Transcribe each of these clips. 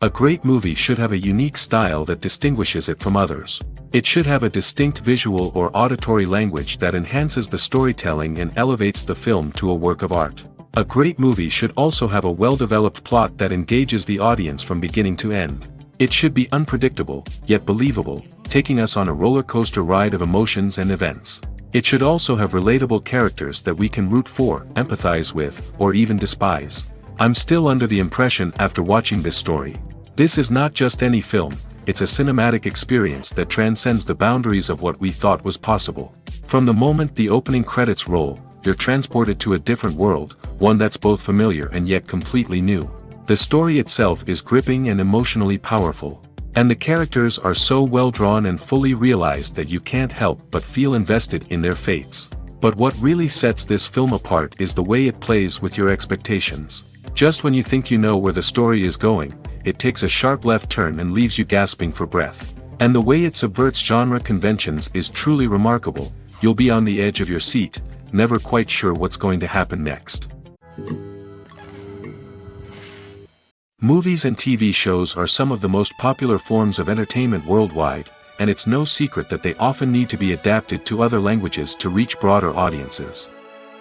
A great movie should have a unique style that distinguishes it from others. It should have a distinct visual or auditory language that enhances the storytelling and elevates the film to a work of art. A great movie should also have a well-developed plot that engages the audience from beginning to end. It should be unpredictable, yet believable, taking us on a roller coaster ride of emotions and events. It should also have relatable characters that we can root for, empathize with, or even despise. I'm still under the impression after watching this story. This is not just any film, it's a cinematic experience that transcends the boundaries of what we thought was possible. From the moment the opening credits roll, you're transported to a different world, one that's both familiar and yet completely new. The story itself is gripping and emotionally powerful. And the characters are so well drawn and fully realized that you can't help but feel invested in their fates. But what really sets this film apart is the way it plays with your expectations. Just when you think you know where the story is going, it takes a sharp left turn and leaves you gasping for breath. And the way it subverts genre conventions is truly remarkable. You'll be on the edge of your seat, never quite sure what's going to happen next. Movies and TV shows are some of the most popular forms of entertainment worldwide, and it's no secret that they often need to be adapted to other languages to reach broader audiences.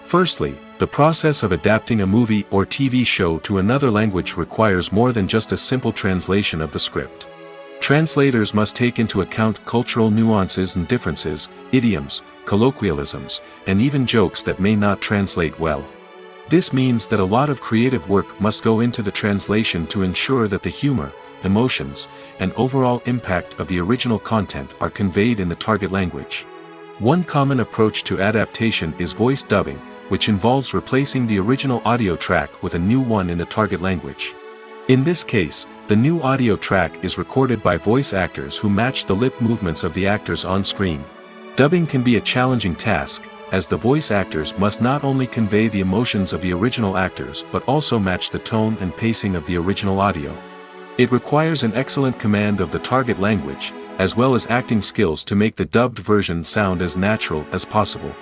Firstly, the process of adapting a movie or TV show to another language requires more than just a simple translation of the script. Translators must take into account cultural nuances and differences, idioms, colloquialisms, and even jokes that may not translate well. This means that a lot of creative work must go into the translation to ensure that the humor, emotions, and overall impact of the original content are conveyed in the target language. One common approach to adaptation is voice dubbing, which involves replacing the original audio track with a new one in the target language. In this case, the new audio track is recorded by voice actors who match the lip movements of the actors on screen. Dubbing can be a challenging task, as the voice actors must not only convey the emotions of the original actors but also match the tone and pacing of the original audio. It requires an excellent command of the target language, as well as acting skills to make the dubbed version sound as natural as possible.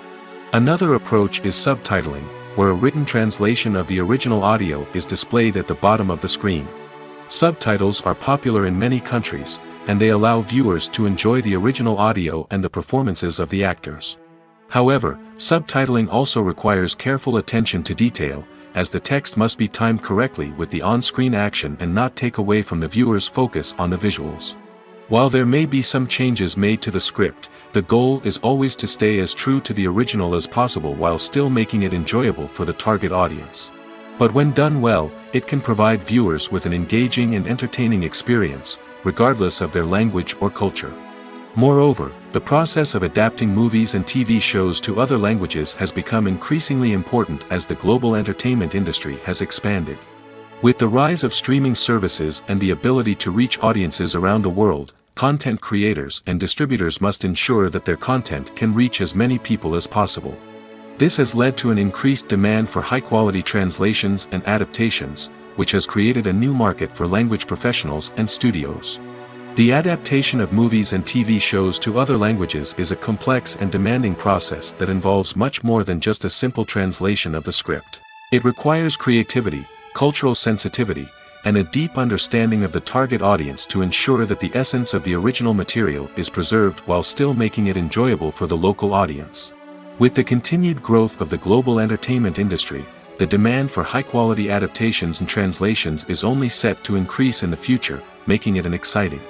Another approach is subtitling, where a written translation of the original audio is displayed at the bottom of the screen. Subtitles are popular in many countries, and they allow viewers to enjoy the original audio and the performances of the actors. However, subtitling also requires careful attention to detail, as the text must be timed correctly with the on-screen action and not take away from the viewer's focus on the visuals. While there may be some changes made to the script, the goal is always to stay as true to the original as possible while still making it enjoyable for the target audience. But when done well, it can provide viewers with an engaging and entertaining experience, regardless of their language or culture. Moreover, the process of adapting movies and TV shows to other languages has become increasingly important as the global entertainment industry has expanded. With the rise of streaming services and the ability to reach audiences around the world, content creators and distributors must ensure that their content can reach as many people as possible. This has led to an increased demand for high-quality translations and adaptations, which has created a new market for language professionals and studios. The adaptation of movies and TV shows to other languages is a complex and demanding process that involves much more than just a simple translation of the script. It requires creativity, cultural sensitivity, and a deep understanding of the target audience to ensure that the essence of the original material is preserved while still making it enjoyable for the local audience. With the continued growth of the global entertainment industry, the demand for high-quality adaptations and translations is only set to increase in the future, making it an exciting.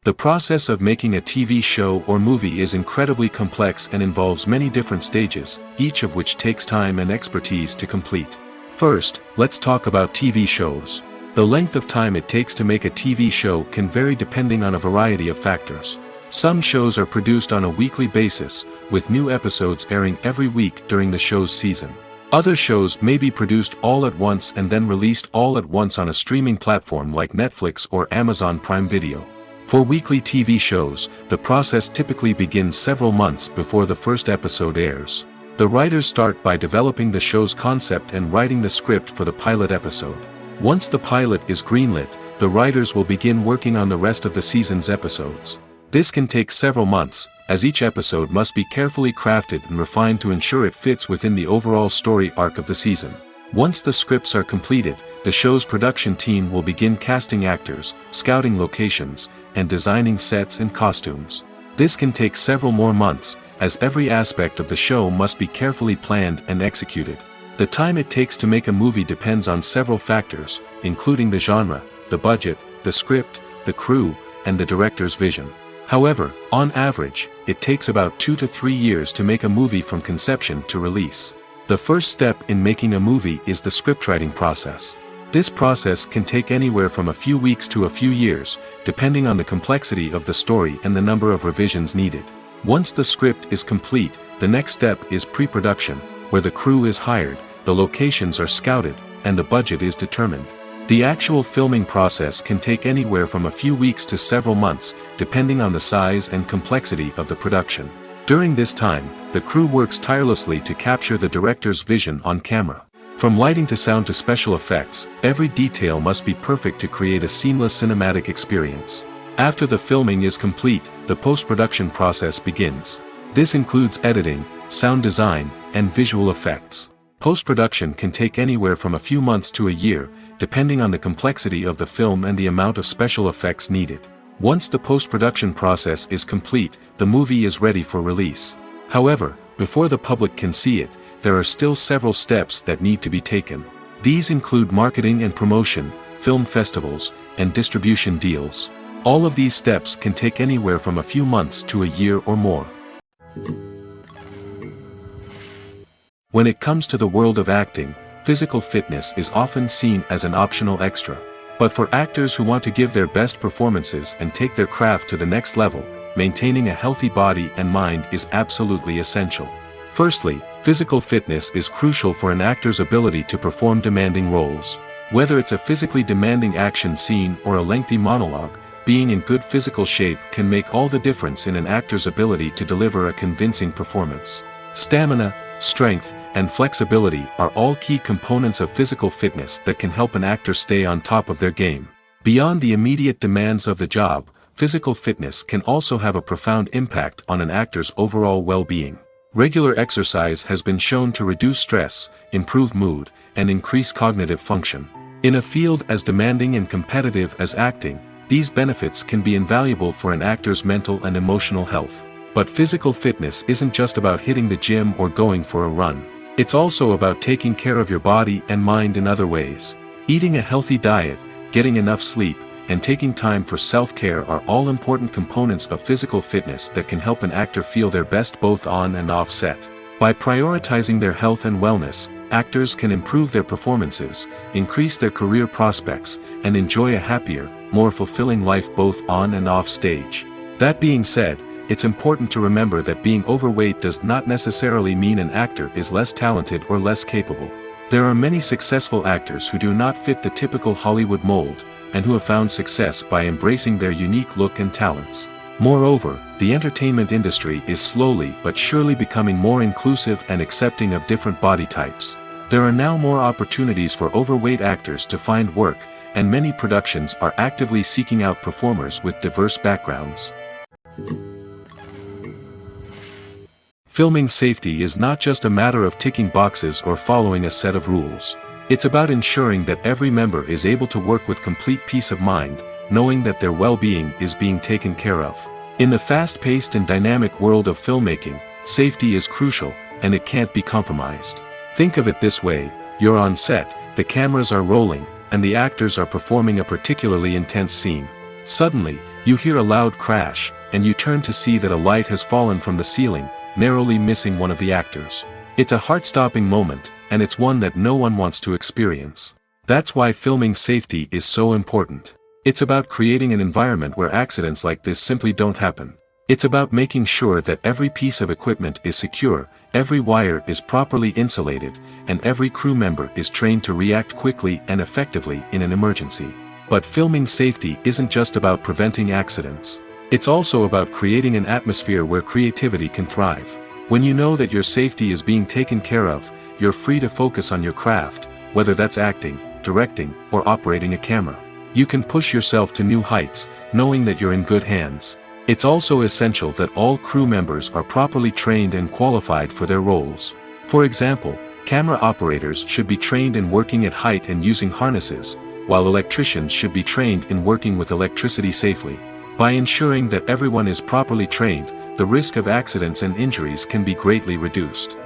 The process of making a TV show or movie is incredibly complex and involves many different stages, each of which takes time and expertise to complete. First, let's talk about TV shows. The length of time it takes to make a TV show can vary depending on a variety of factors. Some shows are produced on a weekly basis, with new episodes airing every week during the show's season. Other shows may be produced all at once and then released all at once on a streaming platform like Netflix or Amazon Prime Video. For weekly TV shows, the process typically begins several months before the first episode airs. The writers start by developing the show's concept and writing the script for the pilot episode. Once the pilot is greenlit, the writers will begin working on the rest of the season's episodes. This can take several months, as each episode must be carefully crafted and refined to ensure it fits within the overall story arc of the season. Once the scripts are completed, the show's production team will begin casting actors, scouting locations, and designing sets and costumes. This can take several more months, as every aspect of the show must be carefully planned and executed. The time it takes to make a movie depends on several factors, including the genre, the budget, the script, the crew, and the director's vision. However, on average, it takes about 2 to 3 years to make a movie from conception to release. The first step in making a movie is the scriptwriting process. This process can take anywhere from a few weeks to a few years, depending on the complexity of the story and the number of revisions needed. Once the script is complete, the next step is pre-production, where the crew is hired, the locations are scouted, and the budget is determined. The actual filming process can take anywhere from a few weeks to several months, depending on the size and complexity of the production. During this time, the crew works tirelessly to capture the director's vision on camera. From lighting to sound to special effects, every detail must be perfect to create a seamless cinematic experience. After the filming is complete, the post-production process begins. This includes editing, sound design, and visual effects. Post-production can take anywhere from a few months to a year, depending on the complexity of the film and the amount of special effects needed. Once the post-production process is complete, the movie is ready for release. However, before the public can see it, there are still several steps that need to be taken. These include marketing and promotion, film festivals, and distribution deals. All of these steps can take anywhere from a few months to a year or more. When it comes to the world of acting, physical fitness is often seen as an optional extra. But for actors who want to give their best performances and take their craft to the next level, maintaining a healthy body and mind is absolutely essential. Firstly, physical fitness is crucial for an actor's ability to perform demanding roles. Whether it's a physically demanding action scene or a lengthy monologue, being in good physical shape can make all the difference in an actor's ability to deliver a convincing performance. Stamina, strength, and flexibility are all key components of physical fitness that can help an actor stay on top of their game. Beyond the immediate demands of the job, physical fitness can also have a profound impact on an actor's overall well-being. Regular exercise has been shown to reduce stress, improve mood, and increase cognitive function. In a field as demanding and competitive as acting, these benefits can be invaluable for an actor's mental and emotional health. But physical fitness isn't just about hitting the gym or going for a run. It's also about taking care of your body and mind in other ways. Eating a healthy diet, getting enough sleep, and taking time for self-care are all important components of physical fitness that can help an actor feel their best both on and off set. By prioritizing their health and wellness, actors can improve their performances, increase their career prospects, and enjoy a happier, more fulfilling life both on and off stage. That being said, it's important to remember that being overweight does not necessarily mean an actor is less talented or less capable. There are many successful actors who do not fit the typical Hollywood mold, and who have found success by embracing their unique look and talents. Moreover, the entertainment industry is slowly but surely becoming more inclusive and accepting of different body types. There are now more opportunities for overweight actors to find work, and many productions are actively seeking out performers with diverse backgrounds. Filming safety is not just a matter of ticking boxes or following a set of rules. It's about ensuring that every member is able to work with complete peace of mind, knowing that their well-being is being taken care of. In the fast-paced and dynamic world of filmmaking, safety is crucial, and it can't be compromised. Think of it this way: you're on set, the cameras are rolling, and the actors are performing a particularly intense scene. Suddenly, you hear a loud crash, and you turn to see that a light has fallen from the ceiling, narrowly missing one of the actors. It's a heart-stopping moment, and it's one that no one wants to experience. That's why filming safety is so important. It's about creating an environment where accidents like this simply don't happen. It's about making sure that every piece of equipment is secure, every wire is properly insulated, and every crew member is trained to react quickly and effectively in an emergency. But filming safety isn't just about preventing accidents. It's also about creating an atmosphere where creativity can thrive. When you know that your safety is being taken care of, you're free to focus on your craft, whether that's acting, directing, or operating a camera. You can push yourself to new heights, knowing that you're in good hands. It's also essential that all crew members are properly trained and qualified for their roles. For example, Camera operators should be trained in working at height and using harnesses, while electricians should be trained in working with electricity safely. By ensuring that everyone is properly trained, the risk of accidents and injuries can be greatly reduced.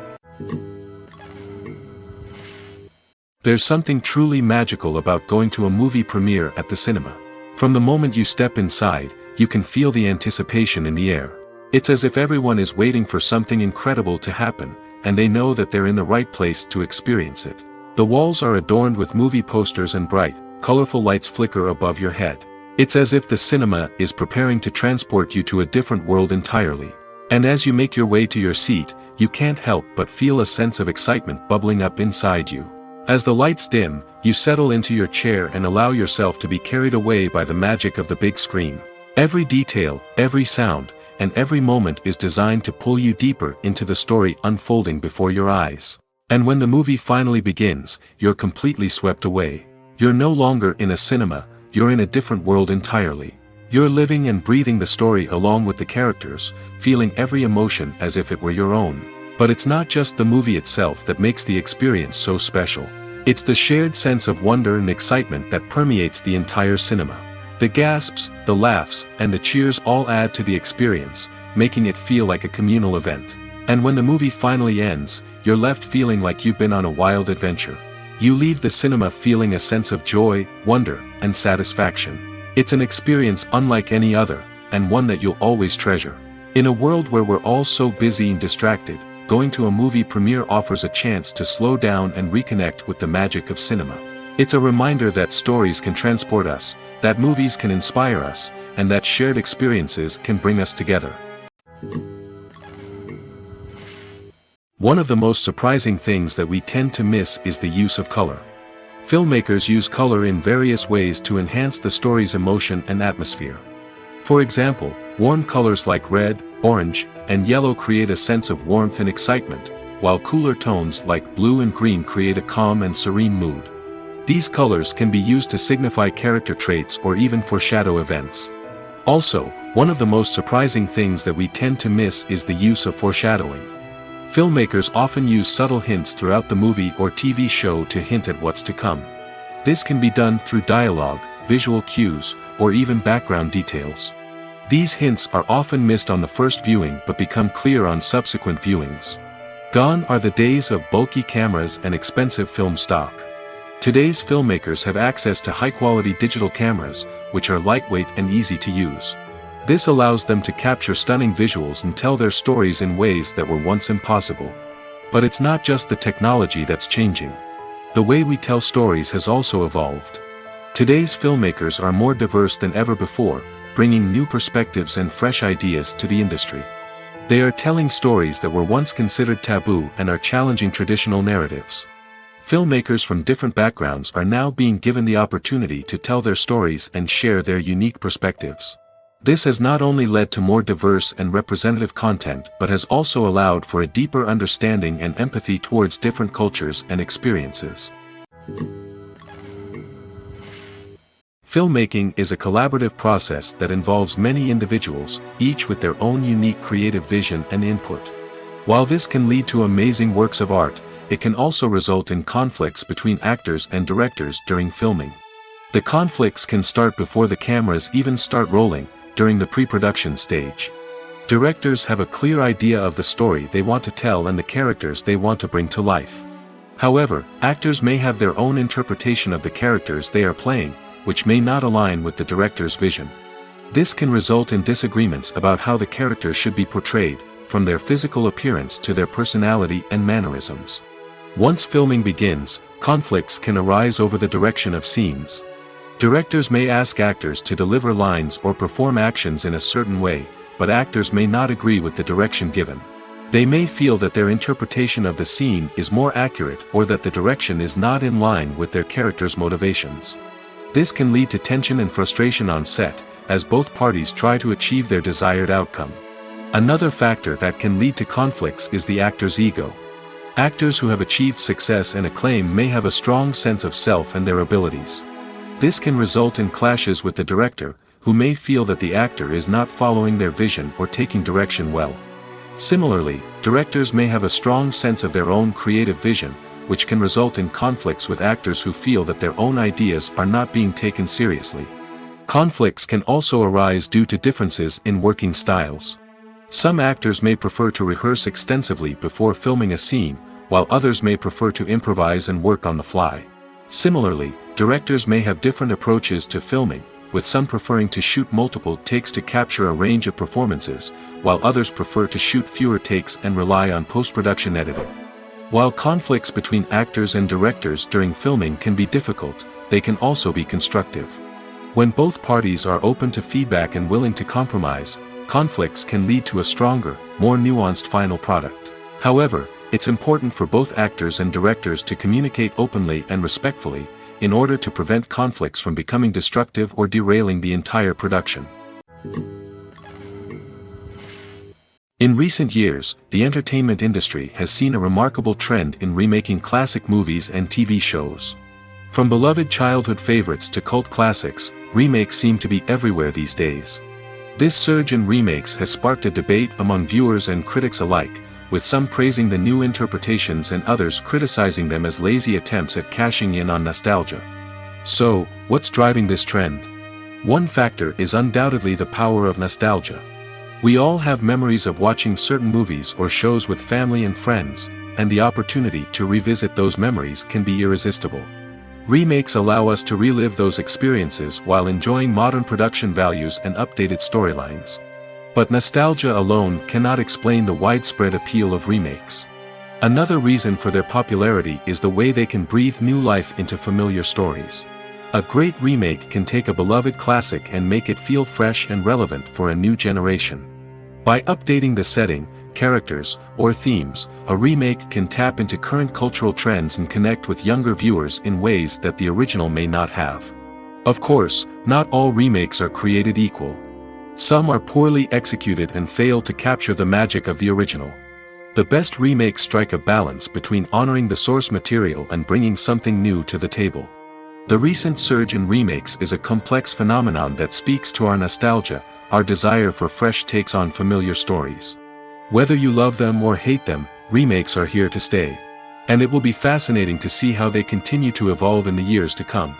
There's something truly magical about going to a movie premiere at the cinema. From the moment you step inside, you can feel the anticipation in the air. It's as if everyone is waiting for something incredible to happen, and they know that they're in the right place to experience it. The walls are adorned with movie posters and bright, colorful lights flicker above your head. It's as if the cinema is preparing to transport you to a different world entirely. And as you make your way to your seat, you can't help but feel a sense of excitement bubbling up inside you. As the lights dim, you settle into your chair and allow yourself to be carried away by the magic of the big screen. Every detail, every sound, and every moment is designed to pull you deeper into the story unfolding before your eyes. And when the movie finally begins, you're completely swept away. You're no longer in a cinema, you're in a different world entirely. You're living and breathing the story along with the characters, feeling every emotion as if it were your own. But it's not just the movie itself that makes the experience so special. It's the shared sense of wonder and excitement that permeates the entire cinema. The gasps, the laughs, and the cheers all add to the experience, making it feel like a communal event. And when the movie finally ends, you're left feeling like you've been on a wild adventure. You leave the cinema feeling a sense of joy, wonder, and satisfaction. It's an experience unlike any other, and one that you'll always treasure. In a world where we're all so busy and distracted, going to a movie premiere offers a chance to slow down and reconnect with the magic of cinema. It's a reminder that stories can transport us, that movies can inspire us, and that shared experiences can bring us together. One of the most surprising things that we tend to miss is the use of color. Filmmakers use color in various ways to enhance the story's emotion and atmosphere. For example, warm colors like red, orange, and yellow create a sense of warmth and excitement, while cooler tones like blue and green create a calm and serene mood. These colors can be used to signify character traits or even foreshadow events. Also, one of the most surprising things that we tend to miss is the use of foreshadowing. Filmmakers often use subtle hints throughout the movie or TV show to hint at what's to come. This can be done through dialogue, visual cues, or even background details. These hints are often missed on the first viewing but become clear on subsequent viewings. Gone are the days of bulky cameras and expensive film stock. Today's filmmakers have access to high-quality digital cameras, which are lightweight and easy to use. This allows them to capture stunning visuals and tell their stories in ways that were once impossible. But it's not just the technology that's changing. The way we tell stories has also evolved. Today's filmmakers are more diverse than ever before, bringing new perspectives and fresh ideas to the industry. They are telling stories that were once considered taboo and are challenging traditional narratives. Filmmakers from different backgrounds are now being given the opportunity to tell their stories and share their unique perspectives. This has not only led to more diverse and representative content but has also allowed for a deeper understanding and empathy towards different cultures and experiences. Filmmaking is a collaborative process that involves many individuals, each with their own unique creative vision and input. While this can lead to amazing works of art, it can also result in conflicts between actors and directors during filming. The conflicts can start before the cameras even start rolling, during the pre-production stage. Directors have a clear idea of the story they want to tell and the characters they want to bring to life. However, actors may have their own interpretation of the characters they are playing, which may not align with the director's vision. This can result in disagreements about how the characters should be portrayed, from their physical appearance to their personality and mannerisms. Once filming begins, conflicts can arise over the direction of scenes. Directors may ask actors to deliver lines or perform actions in a certain way, but actors may not agree with the direction given. They may feel that their interpretation of the scene is more accurate or that the direction is not in line with their character's motivations. This can lead to tension and frustration on set, as both parties try to achieve their desired outcome. Another factor that can lead to conflicts is the actor's ego. Actors who have achieved success and acclaim may have a strong sense of self and their abilities. This can result in clashes with the director, who may feel that the actor is not following their vision or taking direction well. Similarly, directors may have a strong sense of their own creative vision, which can result in conflicts with actors who feel that their own ideas are not being taken seriously. Conflicts can also arise due to differences in working styles. Some actors may prefer to rehearse extensively before filming a scene, while others may prefer to improvise and work on the fly. Similarly, directors may have different approaches to filming, with some preferring to shoot multiple takes to capture a range of performances, while others prefer to shoot fewer takes and rely on post-production editing. While conflicts between actors and directors during filming can be difficult, they can also be constructive. When both parties are open to feedback and willing to compromise, conflicts can lead to a stronger, more nuanced final product. However, it's important for both actors and directors to communicate openly and respectfully, in order to prevent conflicts from becoming destructive or derailing the entire production. In recent years, the entertainment industry has seen a remarkable trend in remaking classic movies and TV shows. From beloved childhood favorites to cult classics, remakes seem to be everywhere these days. This surge in remakes has sparked a debate among viewers and critics alike, with some praising the new interpretations and others criticizing them as lazy attempts at cashing in on nostalgia. So, what's driving this trend? One factor is undoubtedly the power of nostalgia. We all have memories of watching certain movies or shows with family and friends, and the opportunity to revisit those memories can be irresistible. Remakes allow us to relive those experiences while enjoying modern production values and updated storylines. But nostalgia alone cannot explain the widespread appeal of remakes. Another reason for their popularity is the way they can breathe new life into familiar stories. A great remake can take a beloved classic and make it feel fresh and relevant for a new generation. By updating the setting, characters, or themes, a remake can tap into current cultural trends and connect with younger viewers in ways that the original may not have. Of course, not all remakes are created equal. Some are poorly executed and fail to capture the magic of the original. The best remakes strike a balance between honoring the source material and bringing something new to the table. The recent surge in remakes is a complex phenomenon that speaks to our nostalgia, our desire for fresh takes on familiar stories. Whether you love them or hate them, remakes are here to stay. And it will be fascinating to see how they continue to evolve in the years to come.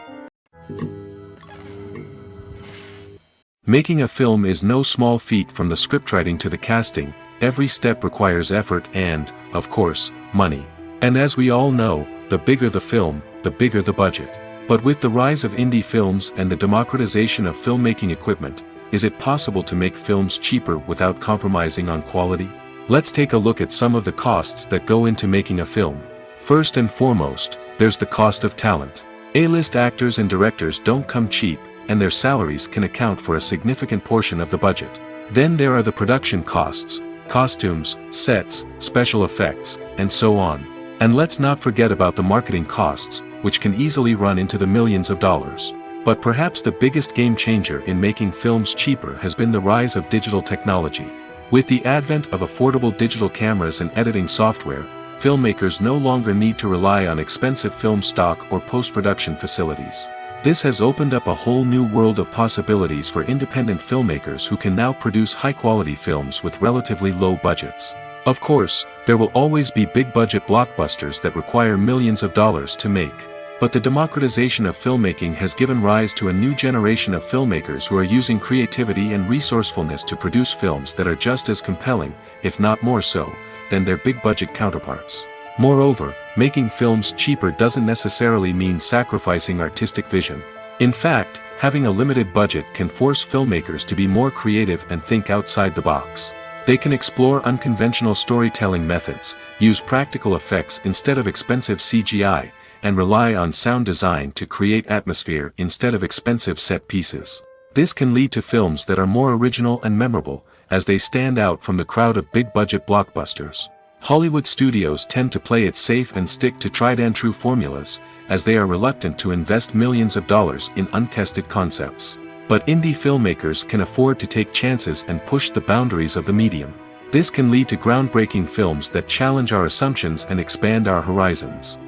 Making a film is no small feat. From the scriptwriting to the casting, every step requires effort and, of course, money. And as we all know, the bigger the film, the bigger the budget. But with the rise of indie films and the democratization of filmmaking equipment, is it possible to make films cheaper without compromising on quality? Let's take a look at some of the costs that go into making a film. First and foremost, there's the cost of talent. A-list actors and directors don't come cheap, and their salaries can account for a significant portion of the budget. Then there are the production costs, costumes, sets, special effects, and so on. And let's not forget about the marketing costs, which can easily run into the millions of dollars. But perhaps the biggest game changer in making films cheaper has been the rise of digital technology. With the advent of affordable digital cameras and editing software, filmmakers no longer need to rely on expensive film stock or post-production facilities. This has opened up a whole new world of possibilities for independent filmmakers who can now produce high-quality films with relatively low budgets. Of course, there will always be big-budget blockbusters that require millions of dollars to make. But the democratization of filmmaking has given rise to a new generation of filmmakers who are using creativity and resourcefulness to produce films that are just as compelling, if not more so, than their big-budget counterparts. Moreover, making films cheaper doesn't necessarily mean sacrificing artistic vision. In fact, having a limited budget can force filmmakers to be more creative and think outside the box. They can explore unconventional storytelling methods, use practical effects instead of expensive CGI, and rely on sound design to create atmosphere instead of expensive set pieces. This can lead to films that are more original and memorable, as they stand out from the crowd of big-budget blockbusters. Hollywood studios tend to play it safe and stick to tried-and-true formulas, as they are reluctant to invest millions of dollars in untested concepts. But indie filmmakers can afford to take chances and push the boundaries of the medium. This can lead to groundbreaking films that challenge our assumptions and expand our horizons.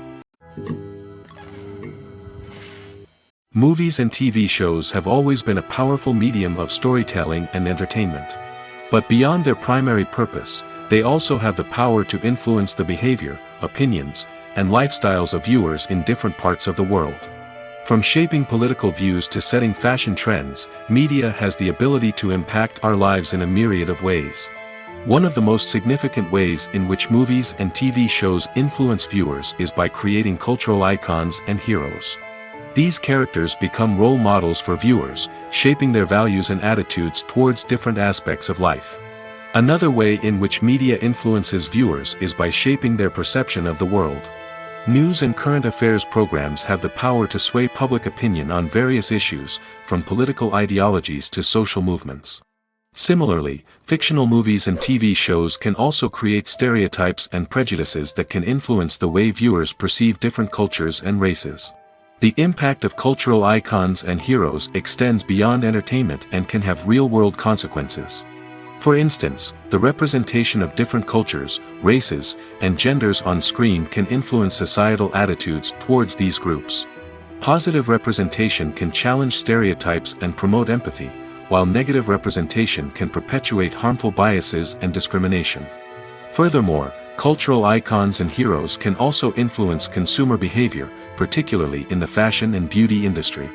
Movies and TV shows have always been a powerful medium of storytelling and entertainment. But beyond their primary purpose, they also have the power to influence the behavior, opinions, and lifestyles of viewers in different parts of the world. From shaping political views to setting fashion trends, media has the ability to impact our lives in a myriad of ways. One of the most significant ways in which movies and TV shows influence viewers is by creating cultural icons and heroes. These characters become role models for viewers, shaping their values and attitudes towards different aspects of life. Another way in which media influences viewers is by shaping their perception of the world. News and current affairs programs have the power to sway public opinion on various issues, from political ideologies to social movements. Similarly, fictional movies and TV shows can also create stereotypes and prejudices that can influence the way viewers perceive different cultures and races. The impact of cultural icons and heroes extends beyond entertainment and can have real-world consequences. For instance, the representation of different cultures, races, and genders on screen can influence societal attitudes towards these groups. Positive representation can challenge stereotypes and promote empathy, while negative representation can perpetuate harmful biases and discrimination. Furthermore, cultural icons and heroes can also influence consumer behavior, particularly in the fashion and beauty industry.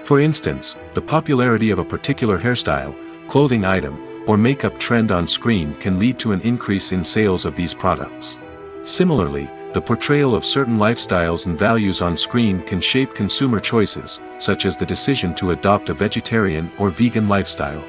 For instance, the popularity of a particular hairstyle, clothing item, or makeup trend on screen can lead to an increase in sales of these products. Similarly, the portrayal of certain lifestyles and values on screen can shape consumer choices, such as the decision to adopt a vegetarian or vegan lifestyle.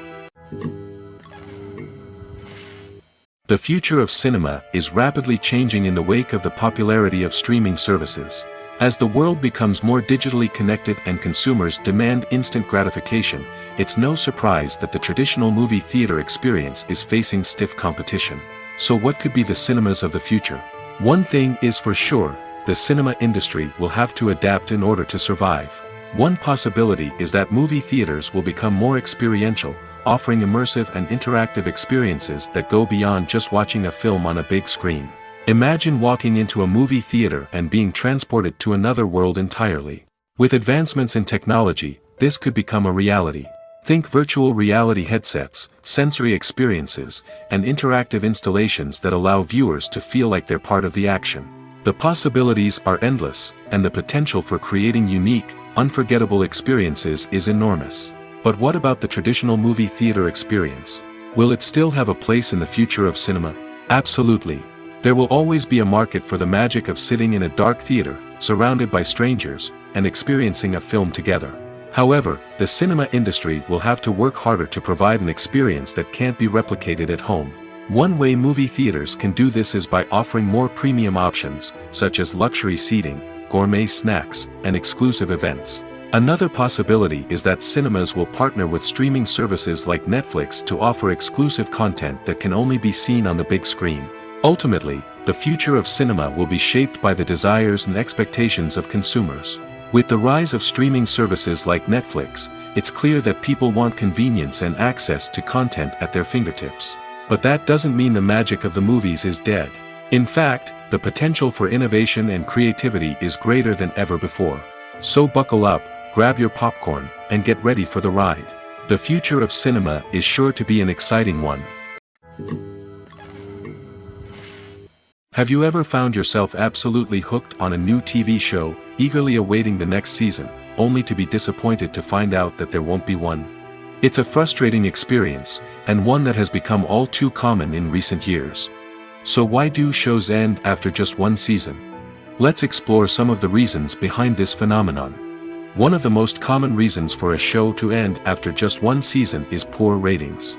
The future of cinema is rapidly changing in the wake of the popularity of streaming services. As the world becomes more digitally connected and consumers demand instant gratification, it's no surprise that the traditional movie theater experience is facing stiff competition. So what could be the cinemas of the future? One thing is for sure, the cinema industry will have to adapt in order to survive. One possibility is that movie theaters will become more experiential, offering immersive and interactive experiences that go beyond just watching a film on a big screen. Imagine walking into a movie theater and being transported to another world entirely. With advancements in technology, this could become a reality. Think virtual reality headsets, sensory experiences, and interactive installations that allow viewers to feel like they're part of the action. The possibilities are endless, and the potential for creating unique, unforgettable experiences is enormous. But what about the traditional movie theater experience? Will it still have a place in the future of cinema? Absolutely. There will always be a market for the magic of sitting in a dark theater, surrounded by strangers, and experiencing a film together. However, the cinema industry will have to work harder to provide an experience that can't be replicated at home. One way movie theaters can do this is by offering more premium options, such as luxury seating, gourmet snacks, and exclusive events. Another possibility is that cinemas will partner with streaming services like Netflix to offer exclusive content that can only be seen on the big screen. Ultimately, the future of cinema will be shaped by the desires and expectations of consumers. With the rise of streaming services like Netflix, it's clear that people want convenience and access to content at their fingertips. But that doesn't mean the magic of the movies is dead. In fact, the potential for innovation and creativity is greater than ever before. So buckle up, grab your popcorn, and get ready for the ride. The future of cinema is sure to be an exciting one. Have you ever found yourself absolutely hooked on a new TV show, eagerly awaiting the next season, only to be disappointed to find out that there won't be one? It's a frustrating experience, and one that has become all too common in recent years. So why do shows end after just one season? Let's explore some of the reasons behind this phenomenon. One of the most common reasons for a show to end after just one season is poor ratings.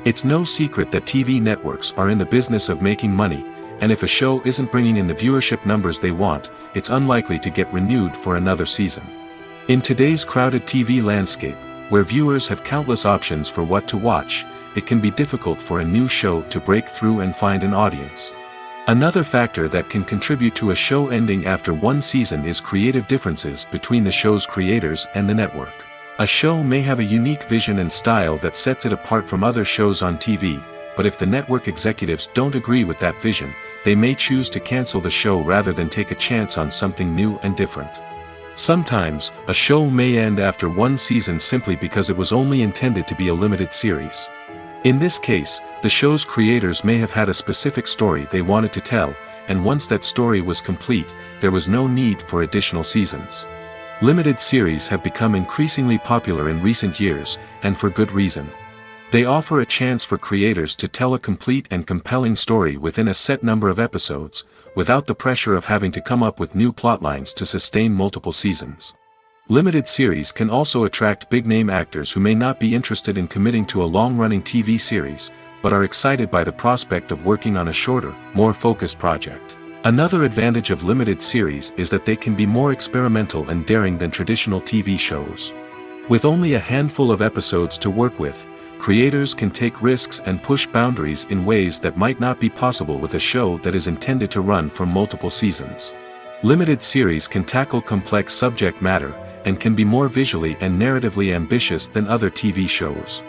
It's no secret that TV networks are in the business of making money, and if a show isn't bringing in the viewership numbers they want, it's unlikely to get renewed for another season. In today's crowded TV landscape, where viewers have countless options for what to watch, it can be difficult for a new show to break through and find an audience. Another factor that can contribute to a show ending after one season is creative differences between the show's creators and the network. A show may have a unique vision and style that sets it apart from other shows on TV, but if the network executives don't agree with that vision, they may choose to cancel the show rather than take a chance on something new and different. Sometimes, a show may end after one season simply because it was only intended to be a limited series. In this case, the show's creators may have had a specific story they wanted to tell, and once that story was complete, there was no need for additional seasons. Limited series have become increasingly popular in recent years, and for good reason. They offer a chance for creators to tell a complete and compelling story within a set number of episodes, without the pressure of having to come up with new plotlines to sustain multiple seasons. Limited series can also attract big-name actors who may not be interested in committing to a long-running TV series, but are excited by the prospect of working on a shorter, more focused project. Another advantage of limited series is that they can be more experimental and daring than traditional TV shows. With only a handful of episodes to work with, creators can take risks and push boundaries in ways that might not be possible with a show that is intended to run for multiple seasons. Limited series can tackle complex subject matter, and can be more visually and narratively ambitious than other TV shows.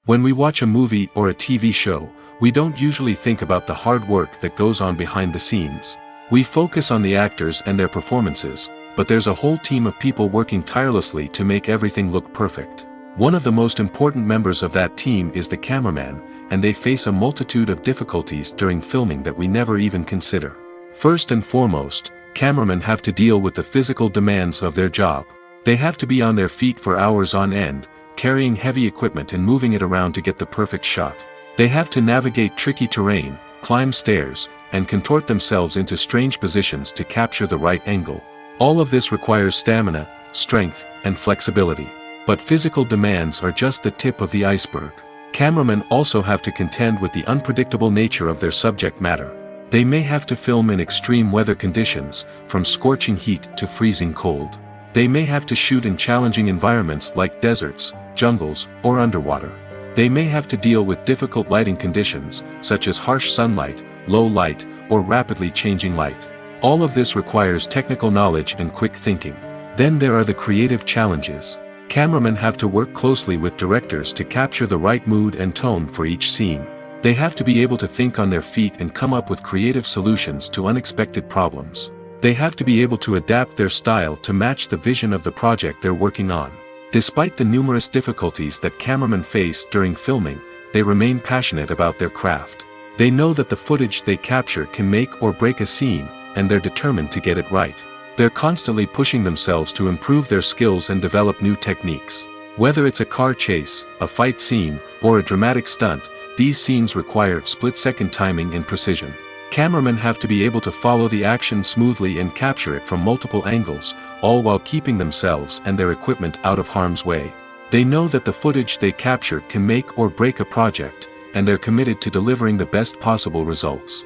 When we watch a movie or a TV show, we don't usually think about the hard work that goes on behind the scenes. We focus on the actors and their performances, but there's a whole team of people working tirelessly to make everything look perfect. One of the most important members of that team is the cameraman, and they face a multitude of difficulties during filming that we never even consider. First and foremost, cameramen have to deal with the physical demands of their job. They have to be on their feet for hours on end, carrying heavy equipment and moving it around to get the perfect shot. They have to navigate tricky terrain, climb stairs, and contort themselves into strange positions to capture the right angle. All of this requires stamina, strength, and flexibility. But physical demands are just the tip of the iceberg. Cameramen also have to contend with the unpredictable nature of their subject matter. They may have to film in extreme weather conditions, from scorching heat to freezing cold. They may have to shoot in challenging environments like deserts, jungles, or underwater. They may have to deal with difficult lighting conditions, such as harsh sunlight, low light, or rapidly changing light. All of this requires technical knowledge and quick thinking. Then there are the creative challenges. Cameramen have to work closely with directors to capture the right mood and tone for each scene. They have to be able to think on their feet and come up with creative solutions to unexpected problems. They have to be able to adapt their style to match the vision of the project they're working on. Despite the numerous difficulties that cameramen face during filming, they remain passionate about their craft. They know that the footage they capture can make or break a scene, and they're determined to get it right. They're constantly pushing themselves to improve their skills and develop new techniques. Whether it's a car chase, a fight scene, or a dramatic stunt, these scenes require split-second timing and precision. Cameramen have to be able to follow the action smoothly and capture it from multiple angles, all while keeping themselves and their equipment out of harm's way. They know that the footage they capture can make or break a project, and they're committed to delivering the best possible results.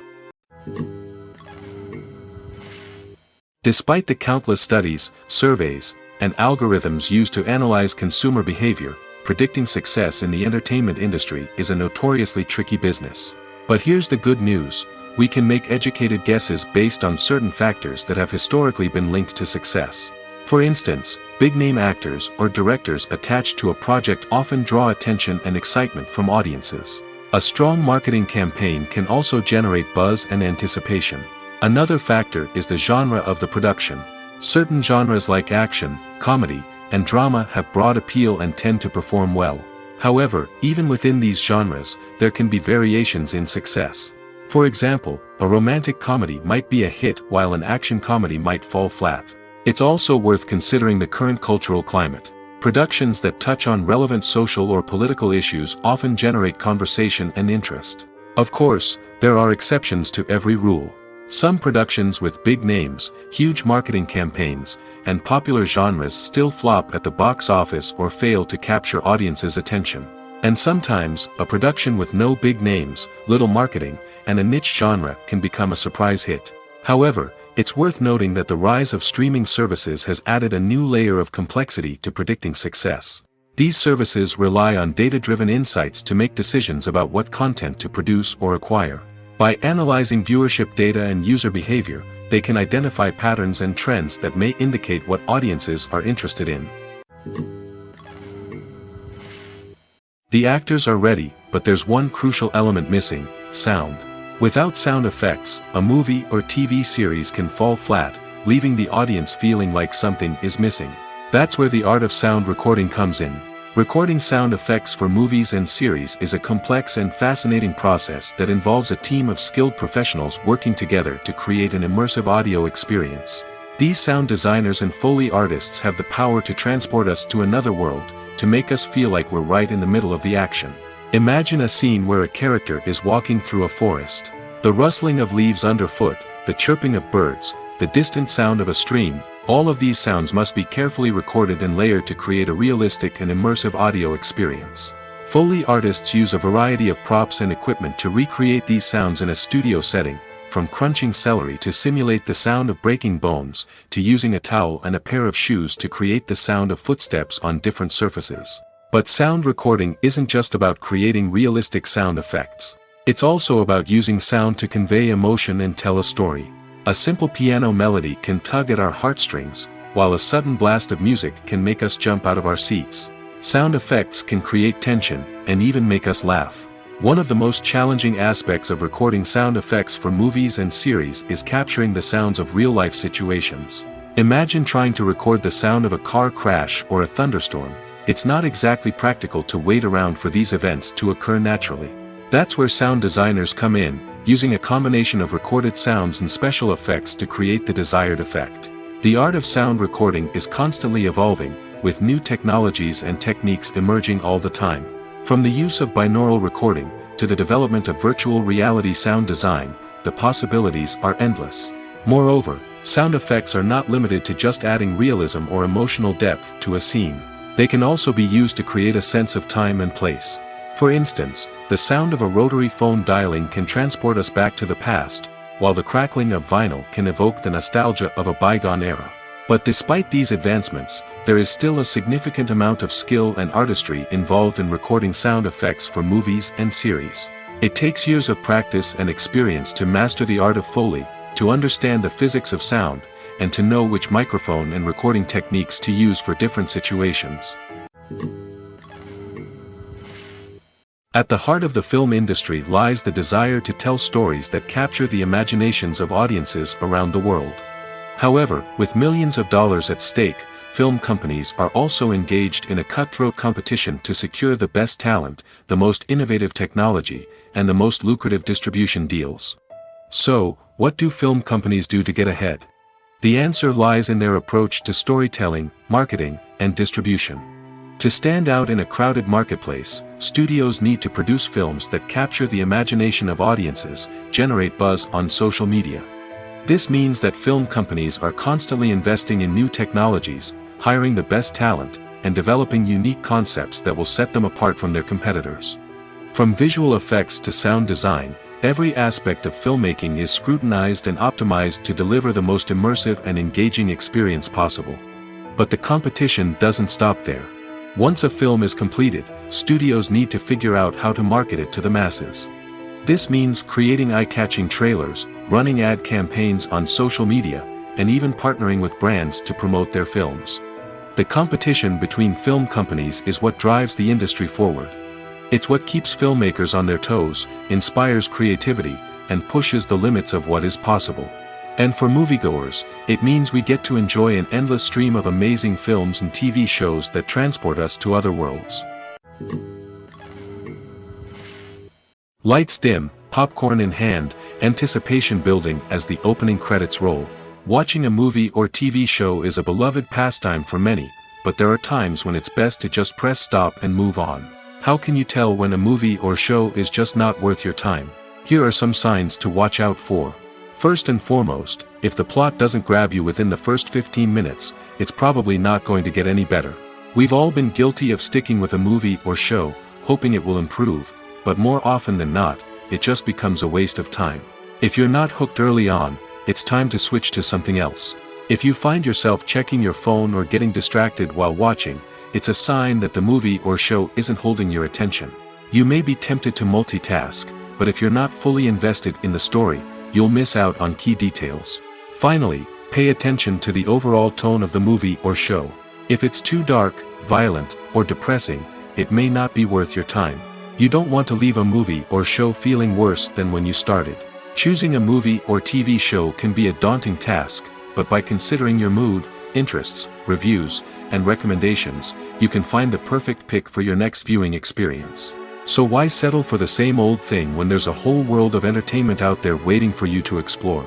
Despite the countless studies, surveys, and algorithms used to analyze consumer behavior, predicting success in the entertainment industry is a notoriously tricky business. But here's the good news. We can make educated guesses based on certain factors that have historically been linked to success. For instance, big-name actors or directors attached to a project often draw attention and excitement from audiences. A strong marketing campaign can also generate buzz and anticipation. Another factor is the genre of the production. Certain genres like action, comedy, and drama have broad appeal and tend to perform well. However, even within these genres, there can be variations in success. For example, a romantic comedy might be a hit while an action comedy might fall flat. It's also worth considering the current cultural climate. Productions that touch on relevant social or political issues often generate conversation and interest. Of course, there are exceptions to every rule. Some productions with big names, huge marketing campaigns, and popular genres still flop at the box office or fail to capture audiences' attention. And sometimes, a production with no big names, little marketing, and a niche genre can become a surprise hit. However, it's worth noting that the rise of streaming services has added a new layer of complexity to predicting success. These services rely on data-driven insights to make decisions about what content to produce or acquire. By analyzing viewership data and user behavior, they can identify patterns and trends that may indicate what audiences are interested in. The actors are ready, but there's one crucial element missing: sound. Without sound effects, a movie or TV series can fall flat, leaving the audience feeling like something is missing. That's where the art of sound recording comes in. Recording sound effects for movies and series is a complex and fascinating process that involves a team of skilled professionals working together to create an immersive audio experience. These sound designers and Foley artists have the power to transport us to another world, to make us feel like we're right in the middle of the action. Imagine a scene where a character is walking through a forest. The rustling of leaves underfoot, the chirping of birds, the distant sound of a stream, all of these sounds must be carefully recorded and layered to create a realistic and immersive audio experience. Foley artists use a variety of props and equipment to recreate these sounds in a studio setting, from crunching celery to simulate the sound of breaking bones, to using a towel and a pair of shoes to create the sound of footsteps on different surfaces. But sound recording isn't just about creating realistic sound effects. It's also about using sound to convey emotion and tell a story. A simple piano melody can tug at our heartstrings, while a sudden blast of music can make us jump out of our seats. Sound effects can create tension, and even make us laugh. One of the most challenging aspects of recording sound effects for movies and series is capturing the sounds of real-life situations. Imagine trying to record the sound of a car crash or a thunderstorm. It's not exactly practical to wait around for these events to occur naturally. That's where sound designers come in, using a combination of recorded sounds and special effects to create the desired effect. The art of sound recording is constantly evolving, with new technologies and techniques emerging all the time. From the use of binaural recording, to the development of virtual reality sound design, the possibilities are endless. Moreover, sound effects are not limited to just adding realism or emotional depth to a scene. They can also be used to create a sense of time and place. For instance, the sound of a rotary phone dialing can transport us back to the past, while the crackling of vinyl can evoke the nostalgia of a bygone era. But despite these advancements, there is still a significant amount of skill and artistry involved in recording sound effects for movies and series. It takes years of practice and experience to master the art of Foley, to understand the physics of sound, and to know which microphone and recording techniques to use for different situations. At the heart of the film industry lies the desire to tell stories that capture the imaginations of audiences around the world. However, with millions of dollars at stake, film companies are also engaged in a cutthroat competition to secure the best talent, the most innovative technology, and the most lucrative distribution deals. So, what do film companies do to get ahead? The answer lies in their approach to storytelling, marketing, and distribution. To stand out in a crowded marketplace, studios need to produce films that capture the imagination of audiences, generate buzz on social media. This means that film companies are constantly investing in new technologies, hiring the best talent, and developing unique concepts that will set them apart from their competitors. From visual effects to sound design, every aspect of filmmaking is scrutinized and optimized to deliver the most immersive and engaging experience possible. But the competition doesn't stop there. Once a film is completed, studios need to figure out how to market it to the masses. This means creating eye-catching trailers, running ad campaigns on social media, and even partnering with brands to promote their films. The competition between film companies is what drives the industry forward. It's what keeps filmmakers on their toes, inspires creativity, and pushes the limits of what is possible. And for moviegoers, it means we get to enjoy an endless stream of amazing films and TV shows that transport us to other worlds. Lights dim, popcorn in hand, anticipation building as the opening credits roll. Watching a movie or TV show is a beloved pastime for many, but there are times when it's best to just press stop and move on. How can you tell when a movie or show is just not worth your time? Here are some signs to watch out for. First and foremost, if the plot doesn't grab you within the first 15 minutes, it's probably not going to get any better. We've all been guilty of sticking with a movie or show, hoping it will improve, but more often than not, it just becomes a waste of time. If you're not hooked early on, it's time to switch to something else. If you find yourself checking your phone or getting distracted while watching, it's a sign that the movie or show isn't holding your attention. You may be tempted to multitask, but if you're not fully invested in the story, you'll miss out on key details. Finally, pay attention to the overall tone of the movie or show. If it's too dark, violent, or depressing, it may not be worth your time. You don't want to leave a movie or show feeling worse than when you started. Choosing a movie or TV show can be a daunting task, but by considering your mood, interests, reviews, and recommendations, you can find the perfect pick for your next viewing experience. So why settle for the same old thing when there's a whole world of entertainment out there waiting for you to explore?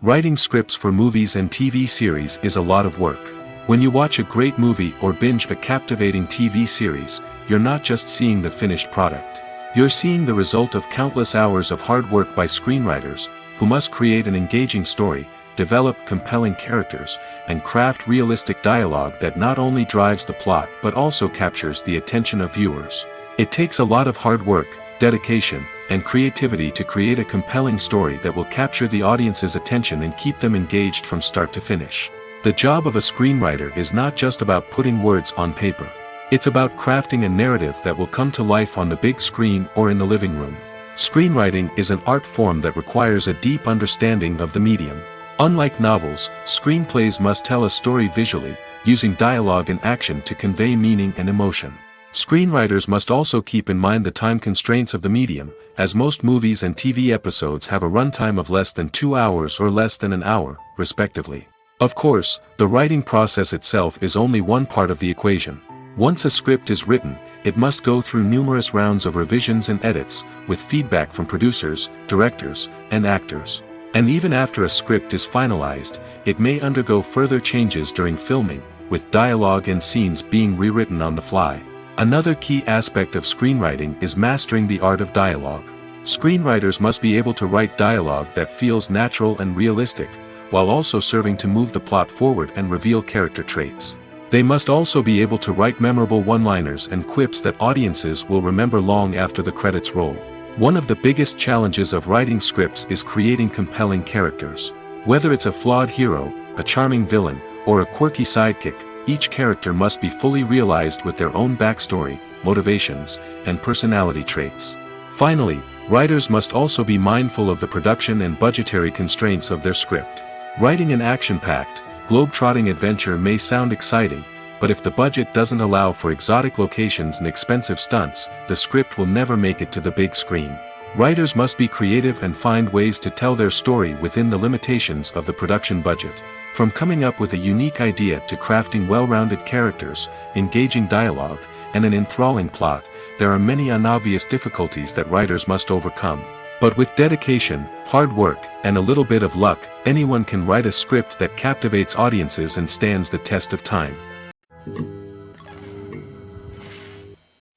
Writing scripts for movies and TV series is a lot of work. When you watch a great movie or binge a captivating TV series, you're not just seeing the finished product. You're seeing the result of countless hours of hard work by screenwriters, who must create an engaging story, develop compelling characters, and craft realistic dialogue that not only drives the plot but also captures the attention of viewers. It takes a lot of hard work, dedication, and creativity to create a compelling story that will capture the audience's attention and keep them engaged from start to finish. The job of a screenwriter is not just about putting words on paper. It's about crafting a narrative that will come to life on the big screen or in the living room. Screenwriting is an art form that requires a deep understanding of the medium. Unlike novels, screenplays must tell a story visually, using dialogue and action to convey meaning and emotion. Screenwriters must also keep in mind the time constraints of the medium, as most movies and TV episodes have a runtime of less than 2 hours or less than an hour, respectively. Of course, the writing process itself is only one part of the equation. Once a script is written, it must go through numerous rounds of revisions and edits, with feedback from producers, directors, and actors. And even after a script is finalized, it may undergo further changes during filming, with dialogue and scenes being rewritten on the fly. Another key aspect of screenwriting is mastering the art of dialogue. Screenwriters must be able to write dialogue that feels natural and realistic, while also serving to move the plot forward and reveal character traits. They must also be able to write memorable one-liners and quips that audiences will remember long after the credits roll. One of the biggest challenges of writing scripts is creating compelling characters. Whether it's a flawed hero, a charming villain, or a quirky sidekick, each character must be fully realized with their own backstory, motivations, and personality traits. Finally, writers must also be mindful of the production and budgetary constraints of their script. Writing an action-packed, globe-trotting adventure may sound exciting, but if the budget doesn't allow for exotic locations and expensive stunts, the script will never make it to the big screen. Writers must be creative and find ways to tell their story within the limitations of the production budget. From coming up with a unique idea to crafting well-rounded characters, engaging dialogue, and an enthralling plot, there are many unobvious difficulties that writers must overcome. But with dedication, hard work, and a little bit of luck, anyone can write a script that captivates audiences and stands the test of time.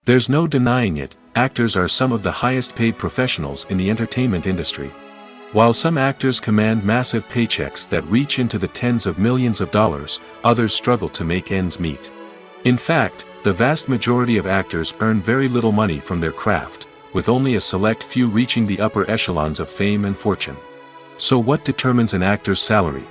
There's no denying it, actors are some of the highest-paid professionals in the entertainment industry. While some actors command massive paychecks that reach into the tens of millions of dollars, others struggle to make ends meet. In fact, the vast majority of actors earn very little money from their craft, with only a select few reaching the upper echelons of fame and fortune. So what determines an actor's salary?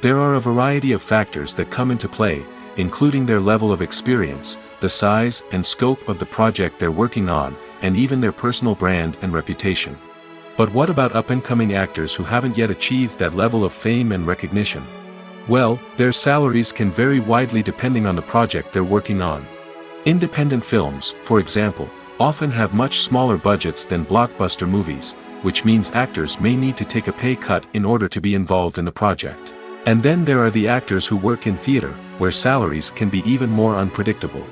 There are a variety of factors that come into play, including their level of experience, the size and scope of the project they're working on, and even their personal brand and reputation. But what about up-and-coming actors who haven't yet achieved that level of fame and recognition? Well, their salaries can vary widely depending on the project they're working on. Independent films, for example, often have much smaller budgets than blockbuster movies, which means actors may need to take a pay cut in order to be involved in the project. And then there are the actors who work in theater, where salaries can be even more unpredictable.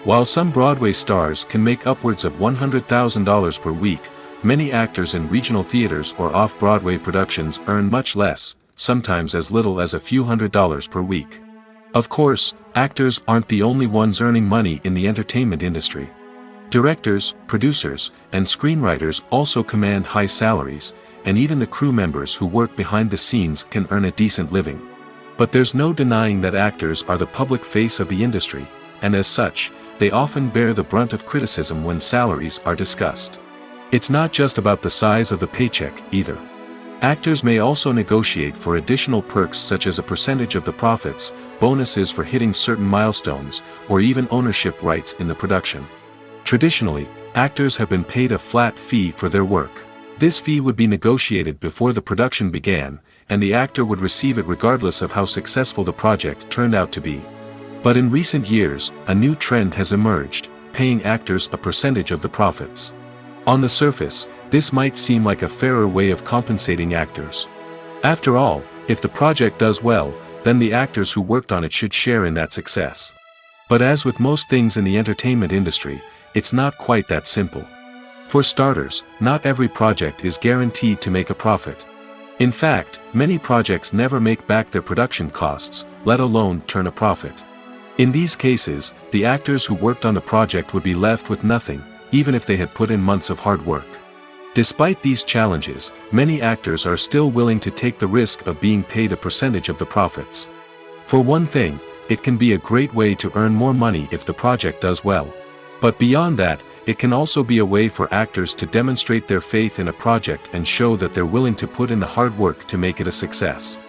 While some Broadway stars can make upwards of $100,000 per week, many actors in regional theaters or off-Broadway productions earn much less, sometimes as little as a few $100s per week. Of course, actors aren't the only ones earning money in the entertainment industry. Directors, producers, and screenwriters also command high salaries, and even the crew members who work behind the scenes can earn a decent living. But there's no denying that actors are the public face of the industry, and as such, they often bear the brunt of criticism when salaries are discussed. It's not just about the size of the paycheck, either. Actors may also negotiate for additional perks such as a percentage of the profits, bonuses for hitting certain milestones, or even ownership rights in the production. Traditionally, actors have been paid a flat fee for their work. This fee would be negotiated before the production began, and the actor would receive it regardless of how successful the project turned out to be. But in recent years, a new trend has emerged, paying actors a percentage of the profits. On the surface, this might seem like a fairer way of compensating actors. After all, if the project does well, then the actors who worked on it should share in that success. But as with most things in the entertainment industry, it's not quite that simple. For starters, not every project is guaranteed to make a profit. In fact, many projects never make back their production costs, let alone turn a profit. In these cases, the actors who worked on the project would be left with nothing, even if they had put in months of hard work. Despite these challenges, many actors are still willing to take the risk of being paid a percentage of the profits. For one thing, it can be a great way to earn more money if the project does well. But beyond that, it can also be a way for actors to demonstrate their faith in a project and show that they're willing to put in the hard work to make it a success.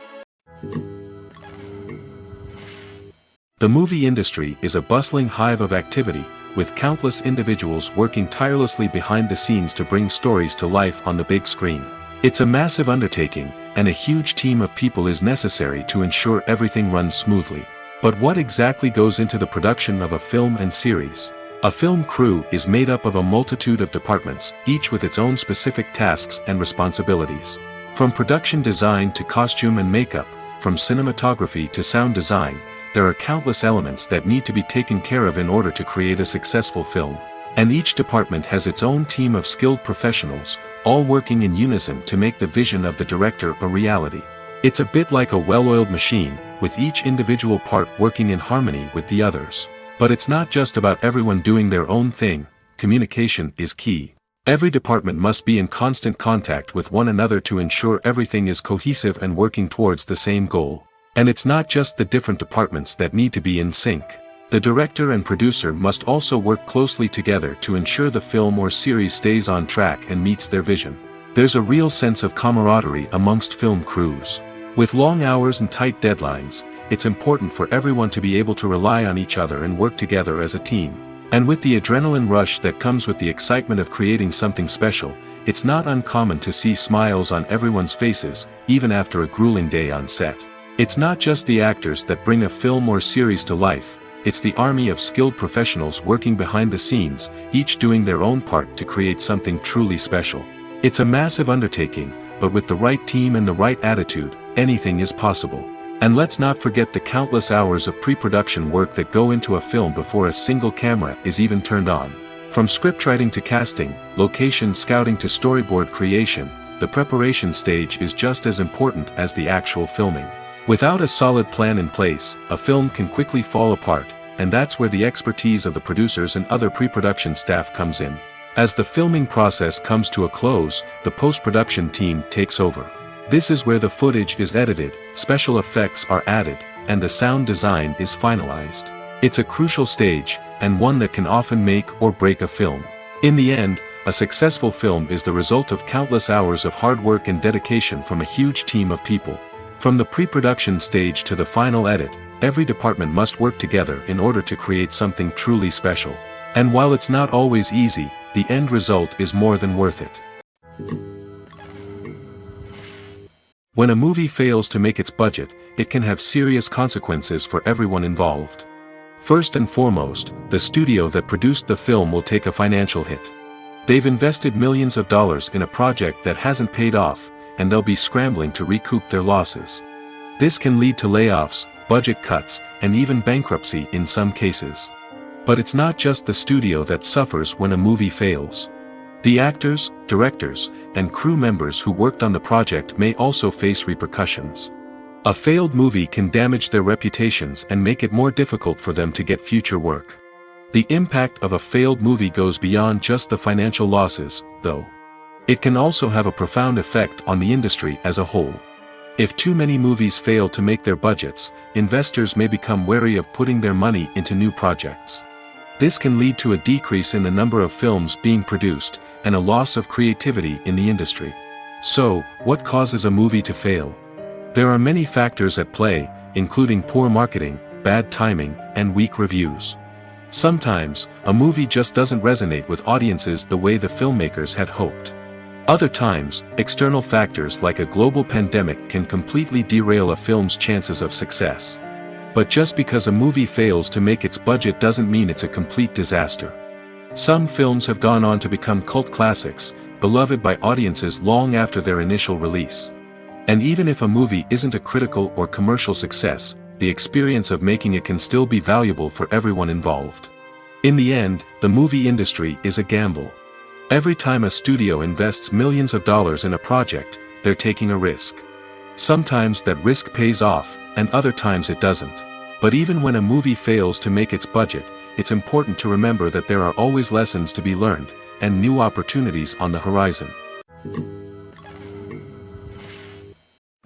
The movie industry is a bustling hive of activity, with countless individuals working tirelessly behind the scenes to bring stories to life on the big screen. It's a massive undertaking, and a huge team of people is necessary to ensure everything runs smoothly. But what exactly goes into the production of a film and series? A film crew is made up of a multitude of departments, each with its own specific tasks and responsibilities. From production design to costume and makeup, from cinematography to sound design, there are countless elements that need to be taken care of in order to create a successful film. And each department has its own team of skilled professionals, all working in unison to make the vision of the director a reality. It's a bit like a well-oiled machine, with each individual part working in harmony with the others. But it's not just about everyone doing their own thing. Communication is key. Every department must be in constant contact with one another to ensure everything is cohesive and working towards the same goal. And it's not just the different departments that need to be in sync. The director and producer must also work closely together to ensure the film or series stays on track and meets their vision. There's a real sense of camaraderie amongst film crews. With long hours and tight deadlines, it's important for everyone to be able to rely on each other and work together as a team. And with the adrenaline rush that comes with the excitement of creating something special, it's not uncommon to see smiles on everyone's faces, even after a grueling day on set. It's not just the actors that bring a film or series to life, it's the army of skilled professionals working behind the scenes, each doing their own part to create something truly special. It's a massive undertaking, but with the right team and the right attitude, anything is possible. And let's not forget the countless hours of pre-production work that go into a film before a single camera is even turned on. From scriptwriting to casting, location scouting to storyboard creation, the preparation stage is just as important as the actual filming. Without a solid plan in place, a film can quickly fall apart, and that's where the expertise of the producers and other pre-production staff comes in. As the filming process comes to a close, the post-production team takes over. This is where the footage is edited, special effects are added, and the sound design is finalized. It's a crucial stage, and one that can often make or break a film. In the end, a successful film is the result of countless hours of hard work and dedication from a huge team of people. From the pre-production stage to the final edit, every department must work together in order to create something truly special. And while it's not always easy, the end result is more than worth it. When a movie fails to make its budget, it can have serious consequences for everyone involved. First and foremost, the studio that produced the film will take a financial hit. They've invested millions of dollars in a project that hasn't paid off, and they'll be scrambling to recoup their losses. This can lead to layoffs, budget cuts, and even bankruptcy in some cases. But it's not just the studio that suffers when a movie fails. The actors, directors, and crew members who worked on the project may also face repercussions. A failed movie can damage their reputations and make it more difficult for them to get future work. The impact of a failed movie goes beyond just the financial losses, though. It can also have a profound effect on the industry as a whole. If too many movies fail to make their budgets, investors may become wary of putting their money into new projects. This can lead to a decrease in the number of films being produced, and a loss of creativity in the industry. So, what causes a movie to fail? There are many factors at play, including poor marketing, bad timing, and weak reviews. Sometimes, a movie just doesn't resonate with audiences the way the filmmakers had hoped. Other times, external factors like a global pandemic can completely derail a film's chances of success. But just because a movie fails to make its budget doesn't mean it's a complete disaster. Some films have gone on to become cult classics, beloved by audiences long after their initial release. And even if a movie isn't a critical or commercial success, the experience of making it can still be valuable for everyone involved. In the end, the movie industry is a gamble. Every time a studio invests millions of dollars in a project, they're taking a risk. Sometimes that risk pays off, and other times it doesn't. But even when a movie fails to make its budget, it's important to remember that there are always lessons to be learned, and new opportunities on the horizon.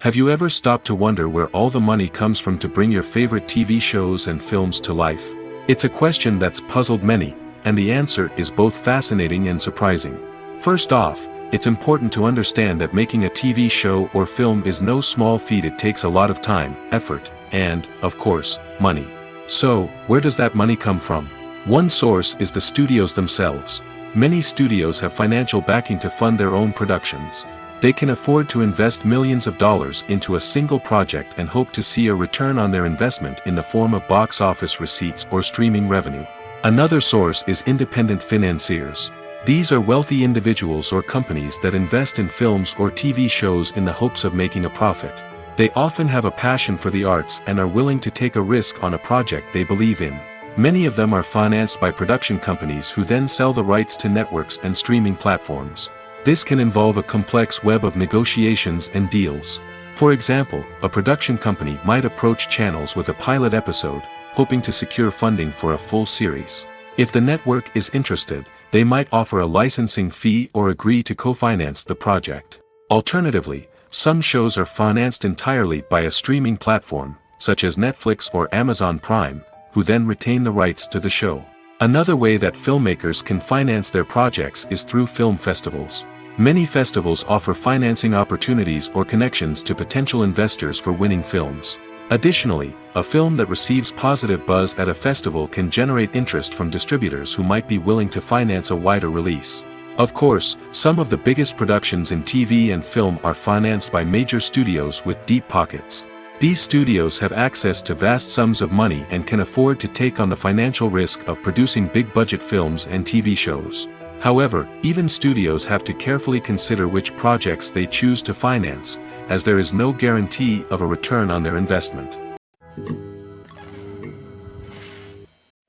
Have you ever stopped to wonder where all the money comes from to bring your favorite TV shows and films to life? It's a question that's puzzled many, and the answer is both fascinating and surprising. First off, it's important to understand that making a TV show or film is no small feat. It takes a lot of time, effort, and, of course, money. So, where does that money come from? One source is the studios themselves. Many studios have financial backing to fund their own productions. They can afford to invest millions of dollars into a single project and hope to see a return on their investment in the form of box office receipts or streaming revenue. Another source is independent financiers. These are wealthy individuals or companies that invest in films or TV shows in the hopes of making a profit. They often have a passion for the arts and are willing to take a risk on a project they believe in. Many of them are financed by production companies who then sell the rights to networks and streaming platforms. This can involve a complex web of negotiations and deals. For example, a production company might approach channels with a pilot episode, hoping to secure funding for a full series. If the network is interested, they might offer a licensing fee or agree to co-finance the project. Alternatively, some shows are financed entirely by a streaming platform, such as Netflix or Amazon Prime, who then retain the rights to the show. Another way that filmmakers can finance their projects is through film festivals. Many festivals offer financing opportunities or connections to potential investors for winning films. Additionally, a film that receives positive buzz at a festival can generate interest from distributors who might be willing to finance a wider release. Of course, some of the biggest productions in TV and film are financed by major studios with deep pockets. These studios have access to vast sums of money and can afford to take on the financial risk of producing big-budget films and TV shows. However, even studios have to carefully consider which projects they choose to finance, as there is no guarantee of a return on their investment.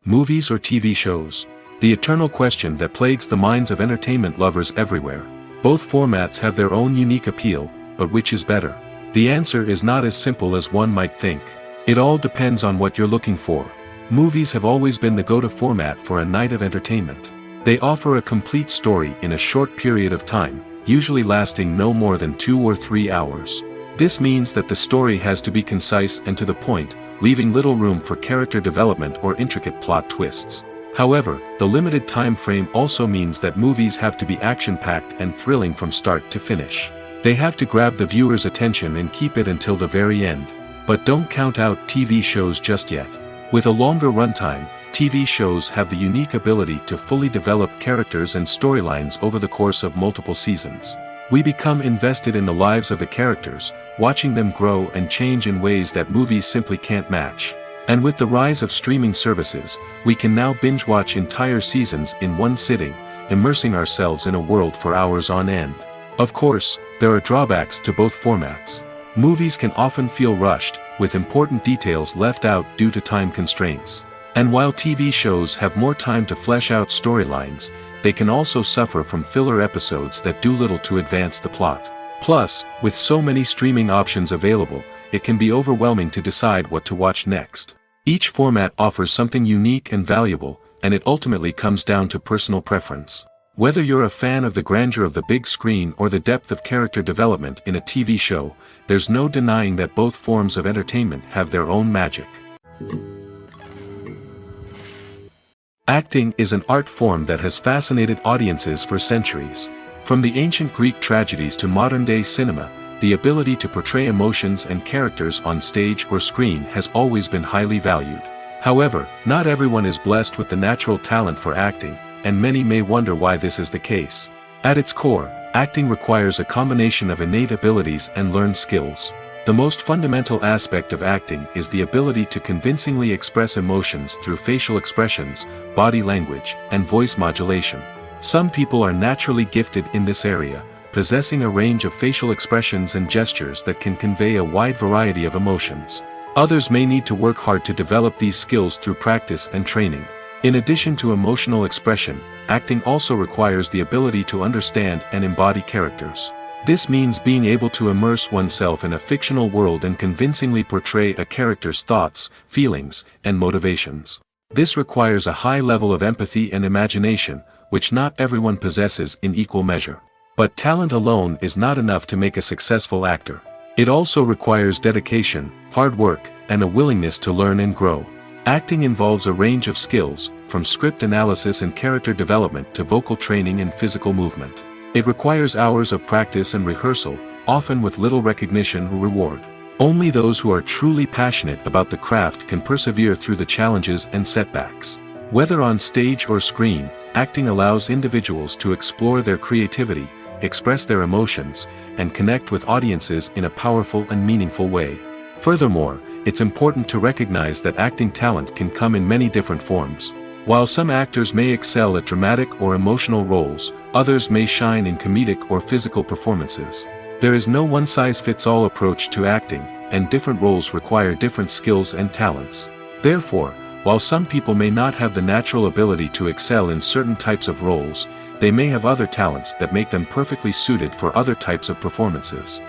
Movies or TV shows? The eternal question that plagues the minds of entertainment lovers everywhere. Both formats have their own unique appeal, but which is better? The answer is not as simple as one might think. It all depends on what you're looking for. Movies have always been the go-to format for a night of entertainment. They offer a complete story in a short period of time, usually lasting no more than 2 or 3 hours. This means that the story has to be concise and to the point, leaving little room for character development or intricate plot twists. However, the limited time frame also means that movies have to be action-packed and thrilling from start to finish. They have to grab the viewer's attention and keep it until the very end. But don't count out TV shows just yet. With a longer runtime, TV shows have the unique ability to fully develop characters and storylines over the course of multiple seasons. We become invested in the lives of the characters, watching them grow and change in ways that movies simply can't match. And with the rise of streaming services, we can now binge-watch entire seasons in one sitting, immersing ourselves in a world for hours on end. Of course, there are drawbacks to both formats. Movies can often feel rushed, with important details left out due to time constraints. And while TV shows have more time to flesh out storylines, they can also suffer from filler episodes that do little to advance the plot. Plus, with so many streaming options available, it can be overwhelming to decide what to watch next. Each format offers something unique and valuable, and it ultimately comes down to personal preference. Whether you're a fan of the grandeur of the big screen or the depth of character development in a TV show, there's no denying that both forms of entertainment have their own magic. Acting is an art form that has fascinated audiences for centuries. From the ancient Greek tragedies to modern-day cinema, the ability to portray emotions and characters on stage or screen has always been highly valued. However, not everyone is blessed with the natural talent for acting, and many may wonder why this is the case. At its core, acting requires a combination of innate abilities and learned skills. The most fundamental aspect of acting is the ability to convincingly express emotions through facial expressions, body language, and voice modulation. Some people are naturally gifted in this area, possessing a range of facial expressions and gestures that can convey a wide variety of emotions. Others may need to work hard to develop these skills through practice and training. In addition to emotional expression, acting also requires the ability to understand and embody characters. This means being able to immerse oneself in a fictional world and convincingly portray a character's thoughts, feelings, and motivations. This requires a high level of empathy and imagination, which not everyone possesses in equal measure. But talent alone is not enough to make a successful actor. It also requires dedication, hard work, and a willingness to learn and grow. Acting involves a range of skills, from script analysis and character development to vocal training and physical movement. It requires hours of practice and rehearsal, often with little recognition or reward. Only those who are truly passionate about the craft can persevere through the challenges and setbacks. Whether on stage or screen, acting allows individuals to explore their creativity, express their emotions, and connect with audiences in a powerful and meaningful way. Furthermore, it's important to recognize that acting talent can come in many different forms. While some actors may excel at dramatic or emotional roles, others may shine in comedic or physical performances. There is no one-size-fits-all approach to acting, and different roles require different skills and talents. Therefore, while some people may not have the natural ability to excel in certain types of roles, they may have other talents that make them perfectly suited for other types of performances.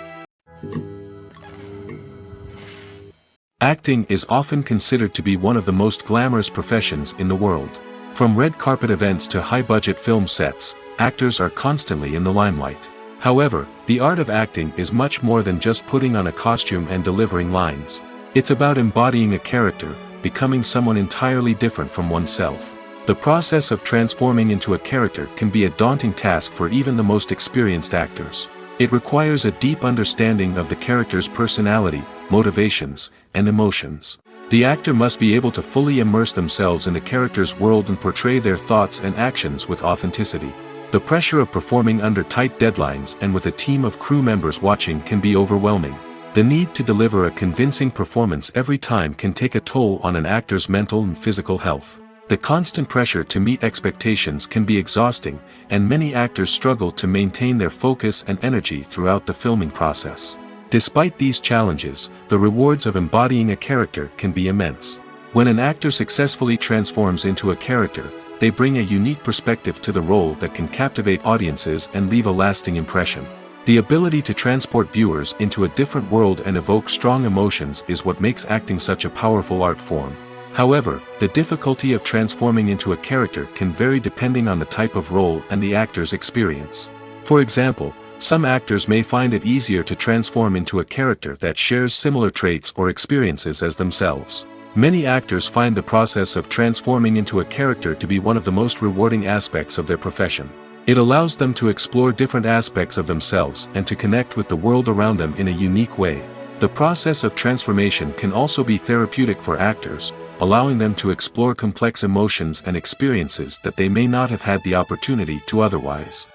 Acting is often considered to be one of the most glamorous professions in the world. From red carpet events to high-budget film sets, actors are constantly in the limelight. However, the art of acting is much more than just putting on a costume and delivering lines. It's about embodying a character, becoming someone entirely different from oneself. The process of transforming into a character can be a daunting task for even the most experienced actors. It requires a deep understanding of the character's personality, motivations, and emotions. The actor must be able to fully immerse themselves in the character's world and portray their thoughts and actions with authenticity. The pressure of performing under tight deadlines and with a team of crew members watching can be overwhelming. The need to deliver a convincing performance every time can take a toll on an actor's mental and physical health. The constant pressure to meet expectations can be exhausting, and many actors struggle to maintain their focus and energy throughout the filming process. Despite these challenges, the rewards of embodying a character can be immense. When an actor successfully transforms into a character, they bring a unique perspective to the role that can captivate audiences and leave a lasting impression. The ability to transport viewers into a different world and evoke strong emotions is what makes acting such a powerful art form. However, the difficulty of transforming into a character can vary depending on the type of role and the actor's experience. For example, some actors may find it easier to transform into a character that shares similar traits or experiences as themselves. Many actors find the process of transforming into a character to be one of the most rewarding aspects of their profession. It allows them to explore different aspects of themselves and to connect with the world around them in a unique way. The process of transformation can also be therapeutic for actors, allowing them to explore complex emotions and experiences that they may not have had the opportunity to otherwise.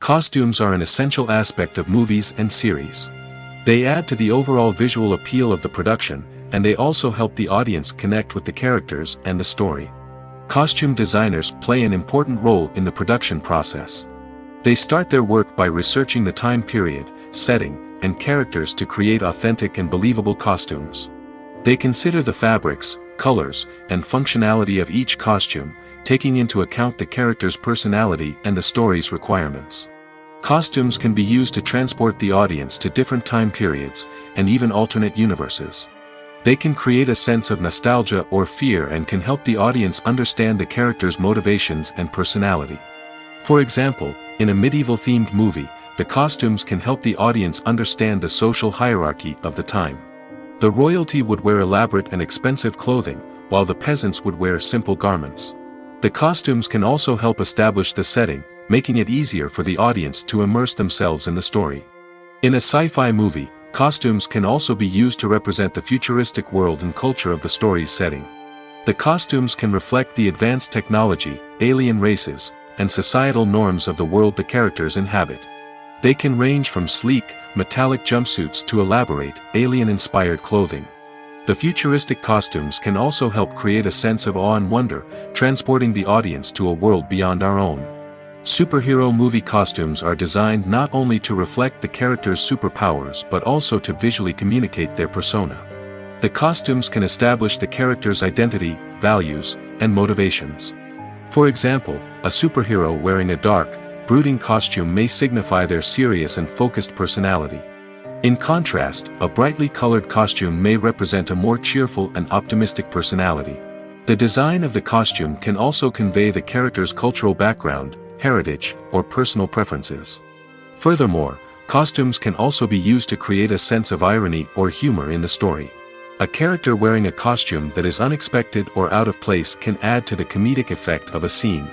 Costumes are an essential aspect of movies and series. They add to the overall visual appeal of the production, and they also help the audience connect with the characters and the story. Costume designers play an important role in the production process. They start their work by researching the time period, setting, and characters to create authentic and believable costumes. They consider the fabrics, colors, and functionality of each costume, taking into account the character's personality and the story's requirements. Costumes can be used to transport the audience to different time periods, and even alternate universes. They can create a sense of nostalgia or fear and can help the audience understand the character's motivations and personality. For example, in a medieval-themed movie, the costumes can help the audience understand the social hierarchy of the time. The royalty would wear elaborate and expensive clothing, while the peasants would wear simple garments. The costumes can also help establish the setting, making it easier for the audience to immerse themselves in the story. In a sci-fi movie, costumes can also be used to represent the futuristic world and culture of the story's setting. The costumes can reflect the advanced technology, alien races, and societal norms of the world the characters inhabit. They can range from sleek, metallic jumpsuits to elaborate, alien-inspired clothing. The futuristic costumes can also help create a sense of awe and wonder, transporting the audience to a world beyond our own. Superhero movie costumes are designed not only to reflect the character's superpowers but also to visually communicate their persona. The costumes can establish the character's identity, values, and motivations. For example, a superhero wearing a dark, brooding costume may signify their serious and focused personality. In contrast, a brightly colored costume may represent a more cheerful and optimistic personality. The design of the costume can also convey the character's cultural background, heritage, or personal preferences. Furthermore, costumes can also be used to create a sense of irony or humor in the story. A character wearing a costume that is unexpected or out of place can add to the comedic effect of a scene.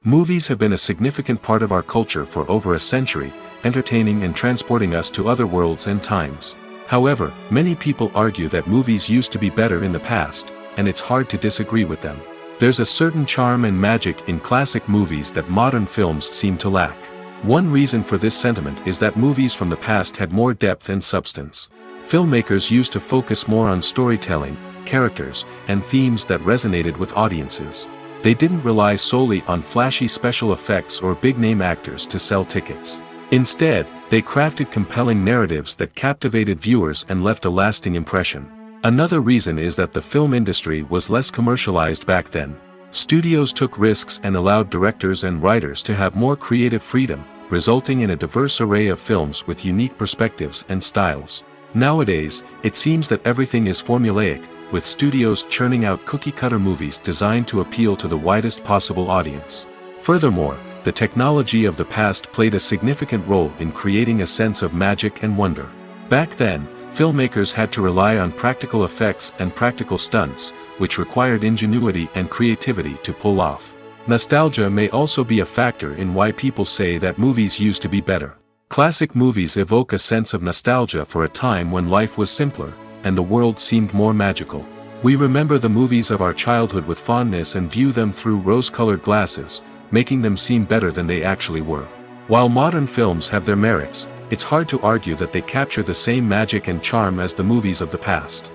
Movies have been a significant part of our culture for over a century, entertaining and transporting us to other worlds and times. However, many people argue that movies used to be better in the past, and it's hard to disagree with them. There's a certain charm and magic in classic movies that modern films seem to lack. One reason for this sentiment is that movies from the past had more depth and substance. Filmmakers used to focus more on storytelling, characters, and themes that resonated with audiences. They didn't rely solely on flashy special effects or big-name actors to sell tickets. Instead, they crafted compelling narratives that captivated viewers and left a lasting impression. Another reason is that the film industry was less commercialized back then. Studios took risks and allowed directors and writers to have more creative freedom, resulting in a diverse array of films with unique perspectives and styles. Nowadays, it seems that everything is formulaic, with studios churning out cookie-cutter movies designed to appeal to the widest possible audience. Furthermore, the technology of the past played a significant role in creating a sense of magic and wonder. Back then, filmmakers had to rely on practical effects and practical stunts, which required ingenuity and creativity to pull off. Nostalgia may also be a factor in why people say that movies used to be better. Classic movies evoke a sense of nostalgia for a time when life was simpler, and the world seemed more magical. We remember the movies of our childhood with fondness and view them through rose-colored glasses, making them seem better than they actually were. While modern films have their merits, it's hard to argue that they capture the same magic and charm as the movies of the past.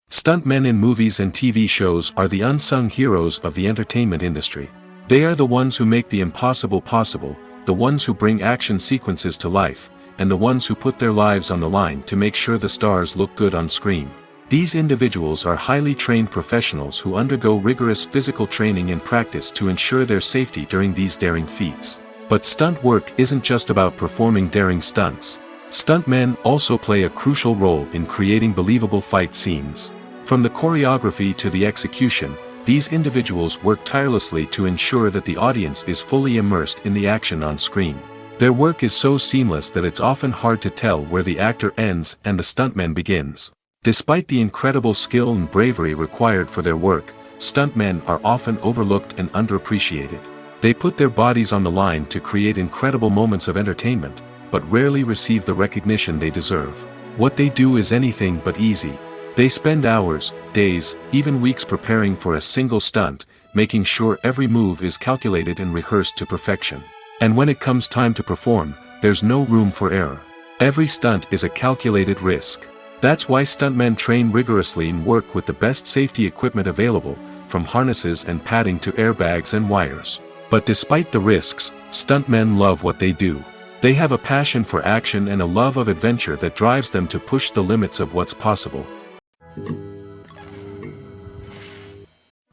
Stuntmen in movies and TV shows are the unsung heroes of the entertainment industry. They are the ones who make the impossible possible, the ones who bring action sequences to life, and the ones who put their lives on the line to make sure the stars look good on screen. These individuals are highly trained professionals who undergo rigorous physical training and practice to ensure their safety during these daring feats. But stunt work isn't just about performing daring stunts. Stuntmen also play a crucial role in creating believable fight scenes. From the choreography to the execution, these individuals work tirelessly to ensure that the audience is fully immersed in the action on screen. Their work is so seamless that it's often hard to tell where the actor ends and the stuntman begins. Despite the incredible skill and bravery required for their work, stuntmen are often overlooked and underappreciated. They put their bodies on the line to create incredible moments of entertainment, but rarely receive the recognition they deserve. What they do is anything but easy. They spend hours, days, even weeks preparing for a single stunt, making sure every move is calculated and rehearsed to perfection. And when it comes time to perform, there's no room for error. Every stunt is a calculated risk. That's why stuntmen train rigorously and work with the best safety equipment available, from harnesses and padding to airbags and wires. But despite the risks, stuntmen love what they do. They have a passion for action and a love of adventure that drives them to push the limits of what's possible.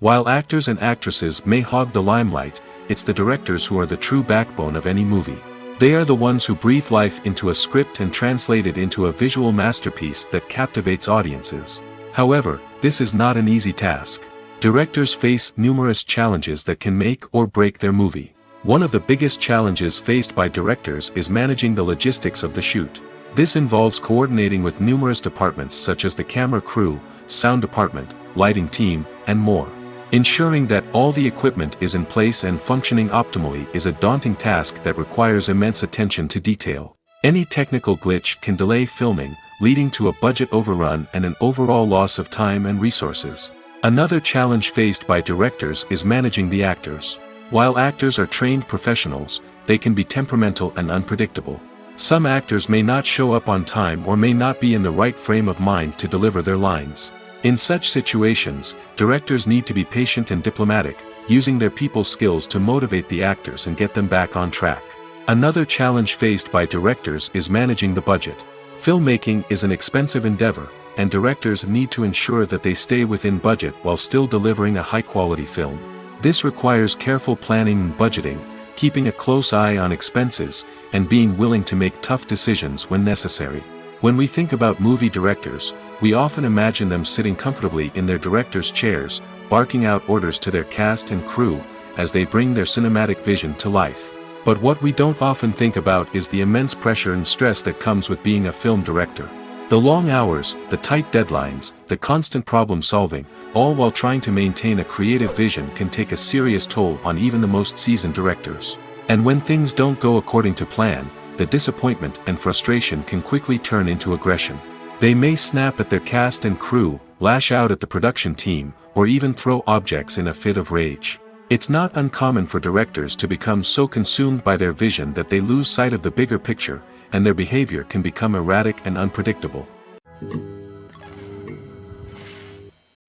While actors and actresses may hog the limelight, it's the directors who are the true backbone of any movie. They are the ones who breathe life into a script and translate it into a visual masterpiece that captivates audiences. However, this is not an easy task. Directors face numerous challenges that can make or break their movie. One of the biggest challenges faced by directors is managing the logistics of the shoot. This involves coordinating with numerous departments such as the camera crew, sound department, lighting team, and more. Ensuring that all the equipment is in place and functioning optimally is a daunting task that requires immense attention to detail. Any technical glitch can delay filming, leading to a budget overrun and an overall loss of time and resources. Another challenge faced by directors is managing the actors. While actors are trained professionals, they can be temperamental and unpredictable. Some actors may not show up on time or may not be in the right frame of mind to deliver their lines. In such situations, directors need to be patient and diplomatic, using their people skills to motivate the actors and get them back on track. Another challenge faced by directors is managing the budget. Filmmaking is an expensive endeavor, and directors need to ensure that they stay within budget while still delivering a high-quality film. This requires careful planning and budgeting, keeping a close eye on expenses, and being willing to make tough decisions when necessary. When we think about movie directors, we often imagine them sitting comfortably in their director's chairs, barking out orders to their cast and crew, as they bring their cinematic vision to life. But what we don't often think about is the immense pressure and stress that comes with being a film director. The long hours, the tight deadlines, the constant problem solving, all while trying to maintain a creative vision can take a serious toll on even the most seasoned directors. And when things don't go according to plan, the disappointment and frustration can quickly turn into aggression. They may snap at their cast and crew, lash out at the production team, or even throw objects in a fit of rage. It's not uncommon for directors to become so consumed by their vision that they lose sight of the bigger picture, and their behavior can become erratic and unpredictable.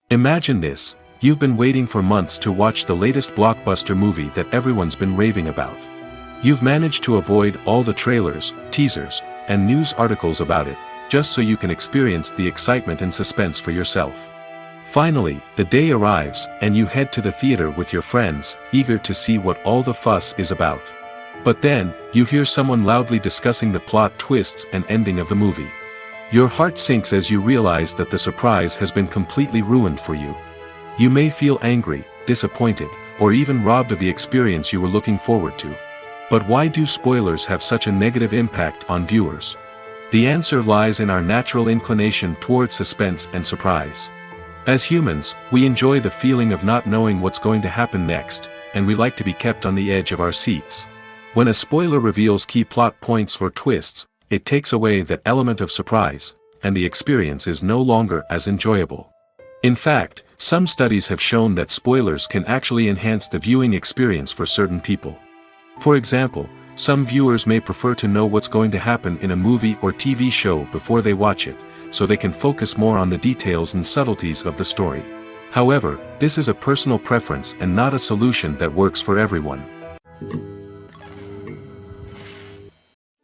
Imagine this: you've been waiting for months to watch the latest blockbuster movie that everyone's been raving about. You've managed to avoid all the trailers, teasers, and news articles about it, just so you can experience the excitement and suspense for yourself. Finally, the day arrives, and you head to the theater with your friends, eager to see what all the fuss is about. But then, you hear someone loudly discussing the plot twists and ending of the movie. Your heart sinks as you realize that the surprise has been completely ruined for you. You may feel angry, disappointed, or even robbed of the experience you were looking forward to. But why do spoilers have such a negative impact on viewers? The answer lies in our natural inclination towards suspense and surprise. As humans, we enjoy the feeling of not knowing what's going to happen next, and we like to be kept on the edge of our seats. When a spoiler reveals key plot points or twists, it takes away that element of surprise, and the experience is no longer as enjoyable. In fact, some studies have shown that spoilers can actually enhance the viewing experience for certain people. For example, some viewers may prefer to know what's going to happen in a movie or TV show before they watch it, so they can focus more on the details and subtleties of the story. However, this is a personal preference and not a solution that works for everyone.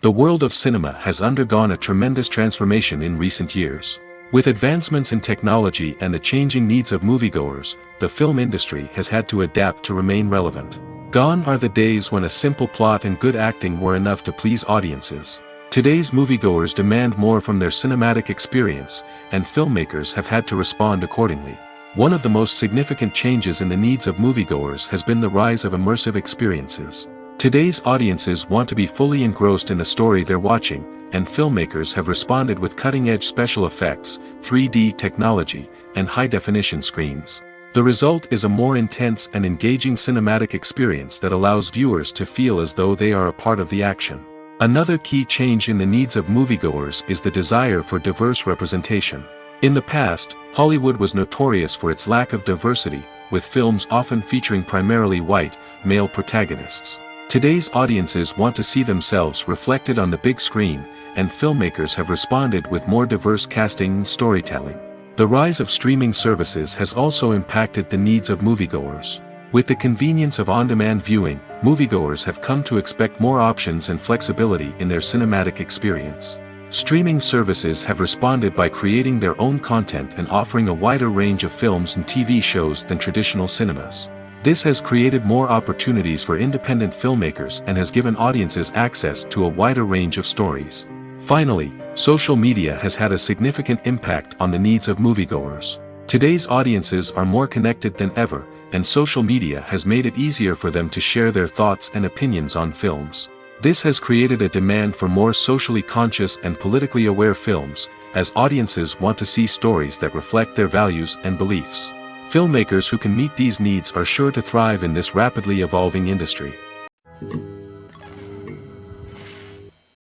The world of cinema has undergone a tremendous transformation in recent years. With advancements in technology and the changing needs of moviegoers, the film industry has had to adapt to remain relevant. Gone are the days when a simple plot and good acting were enough to please audiences. Today's moviegoers demand more from their cinematic experience, and filmmakers have had to respond accordingly. One of the most significant changes in the needs of moviegoers has been the rise of immersive experiences. Today's audiences want to be fully engrossed in the story they're watching, and filmmakers have responded with cutting-edge special effects, 3D technology, and high-definition screens. The result is a more intense and engaging cinematic experience that allows viewers to feel as though they are a part of the action. Another key change in the needs of moviegoers is the desire for diverse representation. In the past, Hollywood was notorious for its lack of diversity, with films often featuring primarily white, male protagonists. Today's audiences want to see themselves reflected on the big screen, and filmmakers have responded with more diverse casting and storytelling. The rise of streaming services has also impacted the needs of moviegoers. With the convenience of on-demand viewing, moviegoers have come to expect more options and flexibility in their cinematic experience. Streaming services have responded by creating their own content and offering a wider range of films and TV shows than traditional cinemas. This has created more opportunities for independent filmmakers and has given audiences access to a wider range of stories. Finally, social media has had a significant impact on the needs of moviegoers. Today's audiences are more connected than ever, and social media has made it easier for them to share their thoughts and opinions on films. This has created a demand for more socially conscious and politically aware films, as audiences want to see stories that reflect their values and beliefs. Filmmakers who can meet these needs are sure to thrive in this rapidly evolving industry.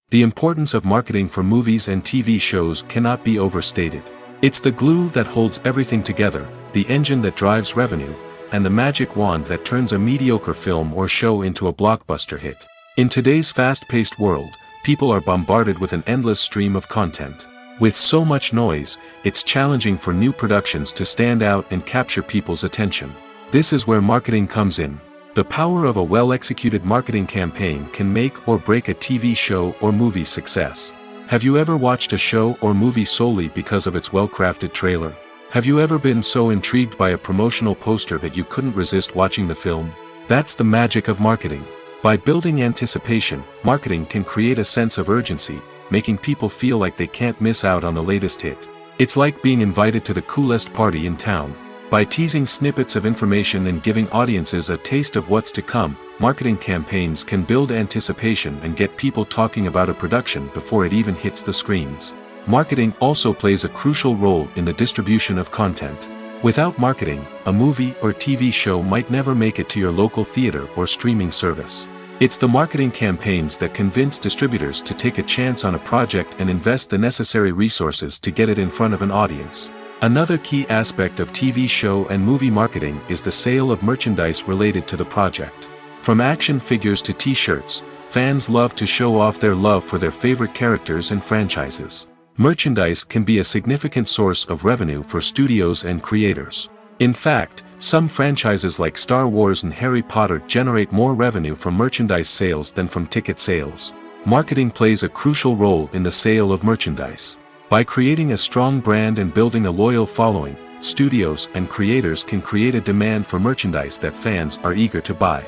The importance of marketing for movies and TV shows cannot be overstated. It's the glue that holds everything together, the engine that drives revenue, and the magic wand that turns a mediocre film or show into a blockbuster hit. In today's fast-paced world, people are bombarded with an endless stream of content. With so much noise, it's challenging for new productions to stand out and capture people's attention. This is where marketing comes in. The power of a well-executed marketing campaign can make or break a TV show or movie's success. Have you ever watched a show or movie solely because of its well-crafted trailer? Have you ever been so intrigued by a promotional poster that you couldn't resist watching the film? That's the magic of marketing. By building anticipation, marketing can create a sense of urgency, making people feel like they can't miss out on the latest hit. It's like being invited to the coolest party in town. By teasing snippets of information and giving audiences a taste of what's to come, marketing campaigns can build anticipation and get people talking about a production before it even hits the screens. Marketing also plays a crucial role in the distribution of content. Without marketing, a movie or TV show might never make it to your local theater or streaming service. It's the marketing campaigns that convince distributors to take a chance on a project and invest the necessary resources to get it in front of an audience. Another key aspect of TV show and movie marketing is the sale of merchandise related to the project. From action figures to t-shirts, fans love to show off their love for their favorite characters and franchises. Merchandise can be a significant source of revenue for studios and creators. In fact, some franchises like Star Wars and Harry Potter generate more revenue from merchandise sales than from ticket sales. Marketing plays a crucial role in the sale of merchandise. By creating a strong brand and building a loyal following, studios and creators can create a demand for merchandise that fans are eager to buy.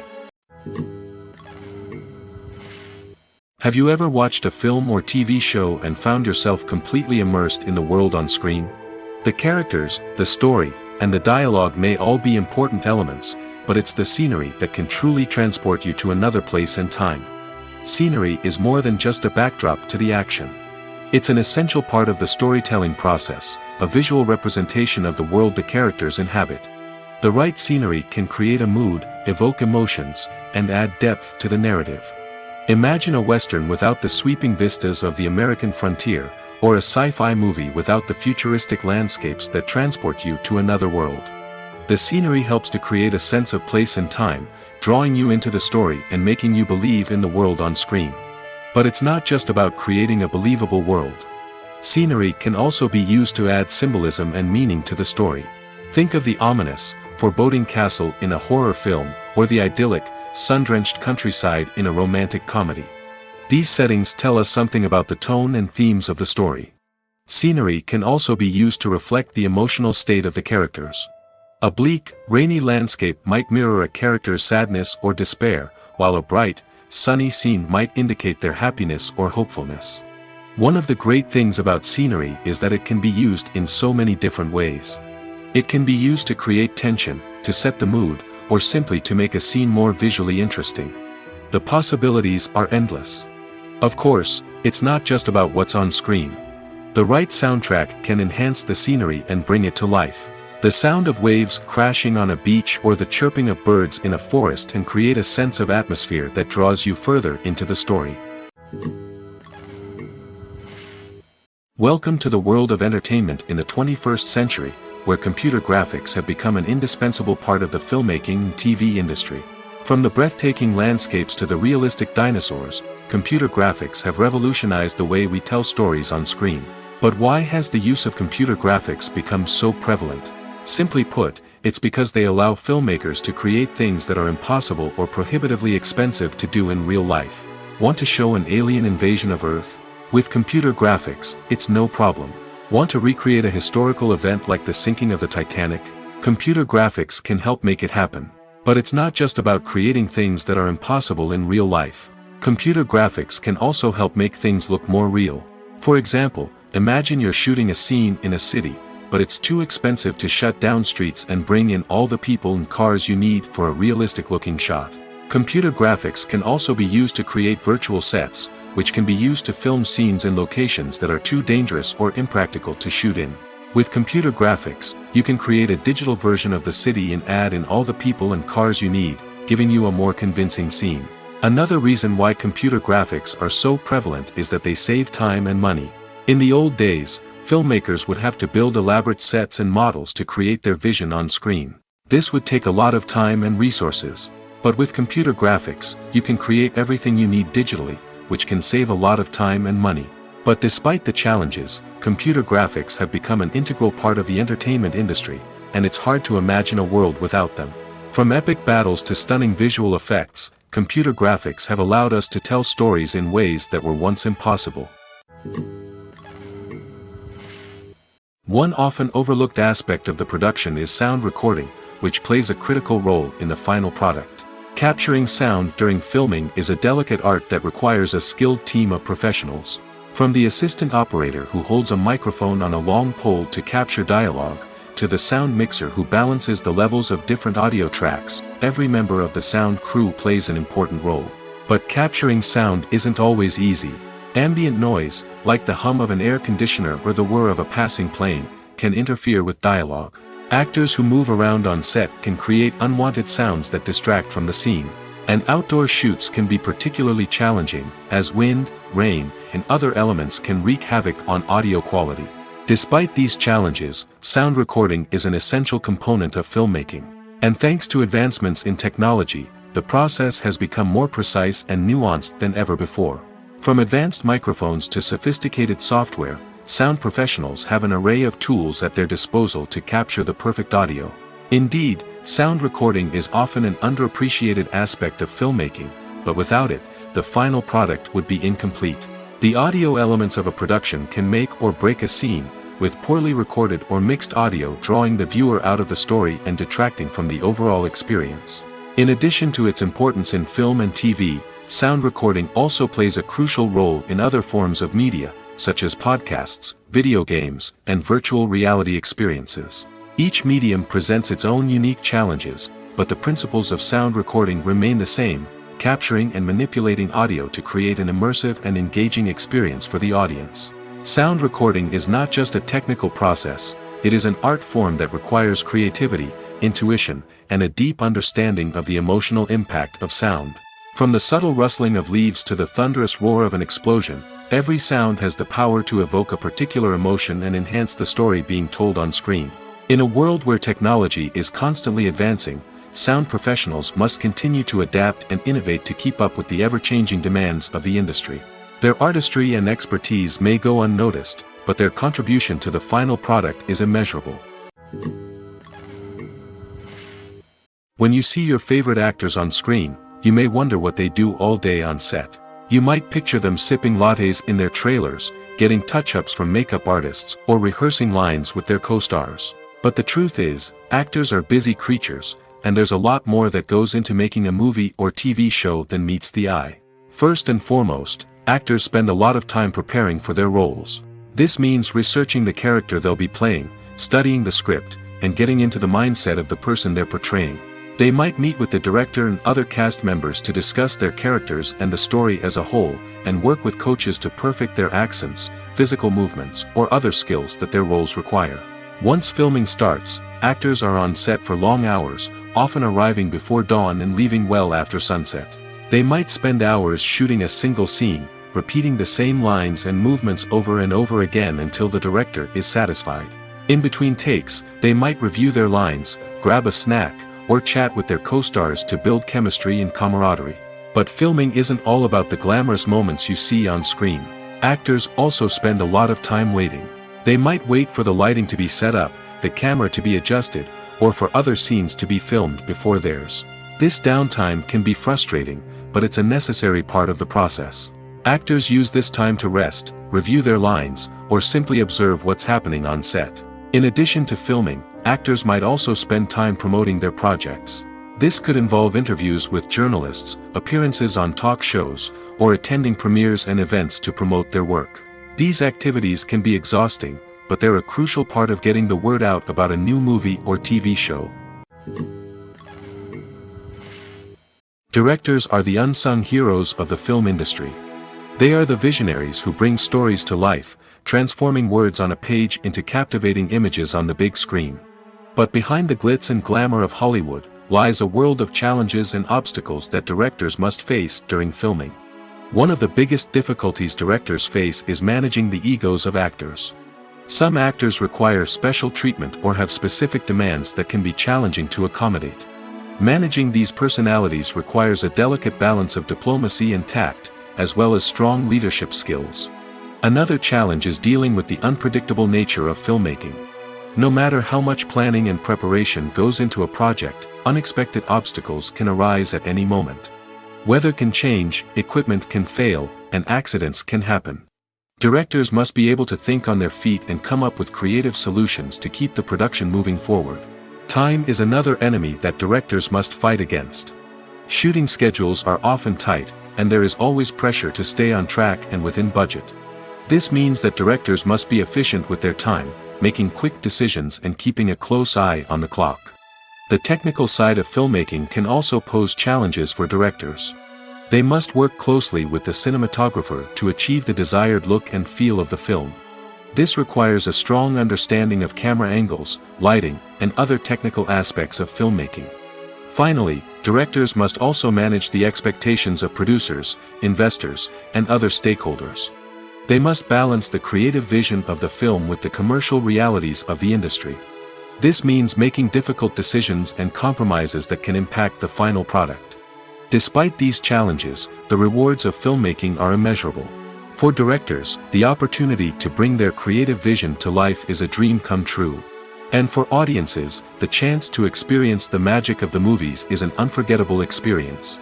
Have you ever watched a film or TV show and found yourself completely immersed in the world on screen? The characters, the story, and the dialogue may all be important elements, but it's the scenery that can truly transport you to another place and time. Scenery is more than just a backdrop to the action. It's an essential part of the storytelling process, a visual representation of the world the characters inhabit. The right scenery can create a mood, evoke emotions, and add depth to the narrative. Imagine a Western without the sweeping vistas of the American frontier, or a sci-fi movie without the futuristic landscapes that transport you to another world. The scenery helps to create a sense of place and time, drawing you into the story and making you believe in the world on screen. But it's not just about creating a believable world. Scenery can also be used to add symbolism and meaning to the story. Think of the ominous, foreboding castle in a horror film, or the idyllic, sun-drenched countryside in a romantic comedy. These settings tell us something about the tone and themes of the story. Scenery can also be used to reflect the emotional state of the characters. A bleak, rainy landscape might mirror a character's sadness or despair, while a bright, sunny scene might indicate their happiness or hopefulness. One of the great things about scenery is that it can be used in so many different ways. It can be used to create tension, to set the mood, or simply to make a scene more visually interesting. The possibilities are endless. Of course, it's not just about what's on screen. The right soundtrack can enhance the scenery and bring it to life. The sound of waves crashing on a beach or the chirping of birds in a forest can create a sense of atmosphere that draws you further into the story. Welcome to the world of entertainment in the 21st century, where computer graphics have become an indispensable part of the filmmaking and TV industry. From the breathtaking landscapes to the realistic dinosaurs, computer graphics have revolutionized the way we tell stories on screen. But why has the use of computer graphics become so prevalent? Simply put, it's because they allow filmmakers to create things that are impossible or prohibitively expensive to do in real life. Want to show an alien invasion of Earth? With computer graphics, it's no problem. Want to recreate a historical event like the sinking of the Titanic? Computer graphics can help make it happen. But it's not just about creating things that are impossible in real life. Computer graphics can also help make things look more real. For example, imagine you're shooting a scene in a city, but it's too expensive to shut down streets and bring in all the people and cars you need for a realistic-looking shot. Computer graphics can also be used to create virtual sets, which can be used to film scenes in locations that are too dangerous or impractical to shoot in. With computer graphics, you can create a digital version of the city and add in all the people and cars you need, giving you a more convincing scene. Another reason why computer graphics are so prevalent is that they save time and money. In the old days, filmmakers would have to build elaborate sets and models to create their vision on screen. This would take a lot of time and resources. But with computer graphics, you can create everything you need digitally, which can save a lot of time and money. But despite the challenges, computer graphics have become an integral part of the entertainment industry, and it's hard to imagine a world without them. From epic battles to stunning visual effects, computer graphics have allowed us to tell stories in ways that were once impossible. One often overlooked aspect of the production is sound recording, which plays a critical role in the final product. Capturing sound during filming is a delicate art that requires a skilled team of professionals. From the assistant operator who holds a microphone on a long pole to capture dialogue, to the sound mixer who balances the levels of different audio tracks, every member of the sound crew plays an important role. But capturing sound isn't always easy. Ambient noise, like the hum of an air conditioner or the whir of a passing plane, can interfere with dialogue. Actors who move around on set can create unwanted sounds that distract from the scene. And outdoor shoots can be particularly challenging, as wind, rain, and other elements can wreak havoc on audio quality. Despite these challenges, sound recording is an essential component of filmmaking. And thanks to advancements in technology, the process has become more precise and nuanced than ever before. From advanced microphones to sophisticated software, sound professionals have an array of tools at their disposal to capture the perfect audio. Indeed, sound recording is often an underappreciated aspect of filmmaking, but without it, the final product would be incomplete. The audio elements of a production can make or break a scene, with poorly recorded or mixed audio drawing the viewer out of the story and detracting from the overall experience. In addition to its importance in film and TV, sound recording also plays a crucial role in other forms of media, such as podcasts, video games, and virtual reality experiences. Each medium presents its own unique challenges, but the principles of sound recording remain the same, capturing and manipulating audio to create an immersive and engaging experience for the audience. Sound recording is not just a technical process, it is an art form that requires creativity, intuition, and a deep understanding of the emotional impact of sound. From the subtle rustling of leaves to the thunderous roar of an explosion, every sound has the power to evoke a particular emotion and enhance the story being told on screen. In a world where technology is constantly advancing, sound professionals must continue to adapt and innovate to keep up with the ever-changing demands of the industry. Their artistry and expertise may go unnoticed, but their contribution to the final product is immeasurable. When you see your favorite actors on screen, you may wonder what they do all day on set. You might picture them sipping lattes in their trailers, getting touch-ups from makeup artists, or rehearsing lines with their co-stars. But the truth is, actors are busy creatures, and there's a lot more that goes into making a movie or TV show than meets the eye. First and foremost, actors spend a lot of time preparing for their roles. This means researching the character they'll be playing, studying the script, and getting into the mindset of the person they're portraying. They might meet with the director and other cast members to discuss their characters and the story as a whole, and work with coaches to perfect their accents, physical movements, or other skills that their roles require. Once filming starts, actors are on set for long hours, often arriving before dawn and leaving well after sunset. They might spend hours shooting a single scene, repeating the same lines and movements over and over again until the director is satisfied. In between takes, they might review their lines, grab a snack, or chat with their co-stars to build chemistry and camaraderie. But filming isn't all about the glamorous moments you see on screen. Actors also spend a lot of time waiting. They might wait for the lighting to be set up, the camera to be adjusted, or for other scenes to be filmed before theirs. This downtime can be frustrating, but it's a necessary part of the process. Actors use this time to rest, review their lines, or simply observe what's happening on set. In addition to filming, actors might also spend time promoting their projects. This could involve interviews with journalists, appearances on talk shows, or attending premieres and events to promote their work. These activities can be exhausting, but they're a crucial part of getting the word out about a new movie or TV show. Directors are the unsung heroes of the film industry. They are the visionaries who bring stories to life, transforming words on a page into captivating images on the big screen. But behind the glitz and glamour of Hollywood, lies a world of challenges and obstacles that directors must face during filming. One of the biggest difficulties directors face is managing the egos of actors. Some actors require special treatment or have specific demands that can be challenging to accommodate. Managing these personalities requires a delicate balance of diplomacy and tact, as well as strong leadership skills. Another challenge is dealing with the unpredictable nature of filmmaking. No matter how much planning and preparation goes into a project, unexpected obstacles can arise at any moment. Weather can change, equipment can fail, and accidents can happen. Directors must be able to think on their feet and come up with creative solutions to keep the production moving forward. Time is another enemy that directors must fight against. Shooting schedules are often tight, and there is always pressure to stay on track and within budget. This means that directors must be efficient with their time, making quick decisions and keeping a close eye on the clock. The technical side of filmmaking can also pose challenges for directors. They must work closely with the cinematographer to achieve the desired look and feel of the film. This requires a strong understanding of camera angles, lighting, and other technical aspects of filmmaking. Finally, directors must also manage the expectations of producers, investors, and other stakeholders. They must balance the creative vision of the film with the commercial realities of the industry. This means making difficult decisions and compromises that can impact the final product. Despite these challenges, the rewards of filmmaking are immeasurable. For directors, the opportunity to bring their creative vision to life is a dream come true. And for audiences, the chance to experience the magic of the movies is an unforgettable experience.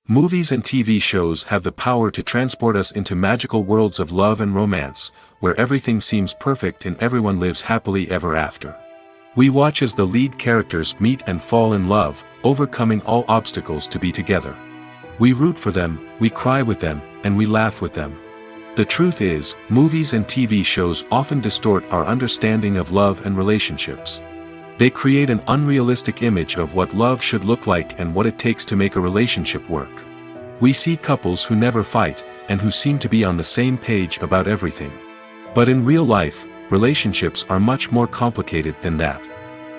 Movies and TV shows have the power to transport us into magical worlds of love and romance, where everything seems perfect and everyone lives happily ever after. We watch as the lead characters meet and fall in love, overcoming all obstacles to be together. We root for them, we cry with them, and we laugh with them. The truth is, movies and TV shows often distort our understanding of love and relationships. They create an unrealistic image of what love should look like and what it takes to make a relationship work. We see couples who never fight, and who seem to be on the same page about everything. But in real life, relationships are much more complicated than that.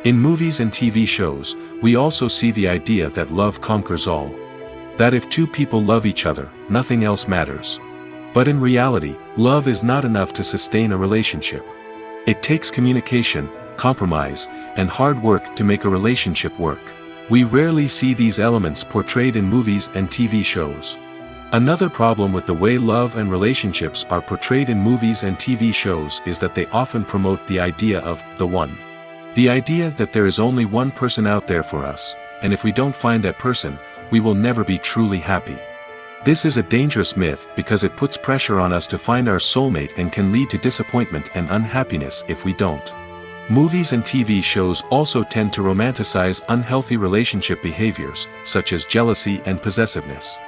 In movies and TV shows, we also see the idea that love conquers all. That if two people love each other, nothing else matters. But in reality, love is not enough to sustain a relationship. It takes communication, compromise, and hard work to make a relationship work. We rarely see these elements portrayed in movies and TV shows. Another problem with the way love and relationships are portrayed in movies and TV shows is that they often promote the idea of the one. The idea that there is only one person out there for us, and if we don't find that person, we will never be truly happy. This is a dangerous myth because it puts pressure on us to find our soulmate and can lead to disappointment and unhappiness if we don't. Movies and TV shows also tend to romanticize unhealthy relationship behaviors, such as jealousy and possessiveness.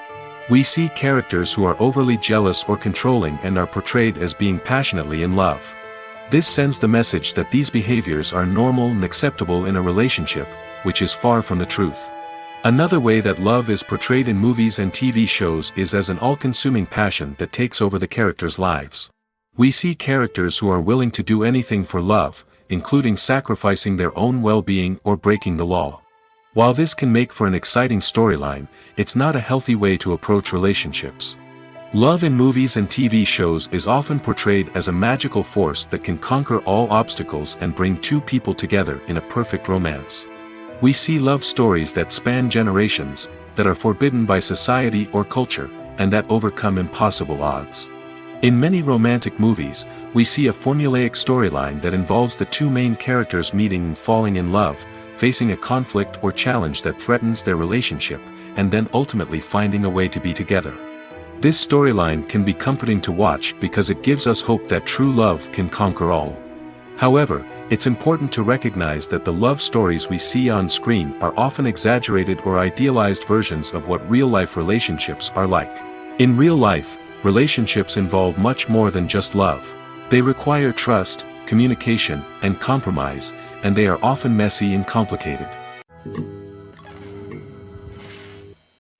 We see characters who are overly jealous or controlling and are portrayed as being passionately in love. This sends the message that these behaviors are normal and acceptable in a relationship, which is far from the truth. Another way that love is portrayed in movies and TV shows is as an all-consuming passion that takes over the characters' lives. We see characters who are willing to do anything for love, including sacrificing their own well-being or breaking the law. While this can make for an exciting storyline, it's not a healthy way to approach relationships. Love in movies and TV shows is often portrayed as a magical force that can conquer all obstacles and bring two people together in a perfect romance. We see love stories that span generations, that are forbidden by society or culture, and that overcome impossible odds. In many romantic movies, we see a formulaic storyline that involves the two main characters meeting and falling in love, facing a conflict or challenge that threatens their relationship, and then ultimately finding a way to be together. This storyline can be comforting to watch because it gives us hope that true love can conquer all. However, it's important to recognize that the love stories we see on screen are often exaggerated or idealized versions of what real-life relationships are like. In real life, relationships involve much more than just love. They require trust, communication, and compromise, and they are often messy and complicated.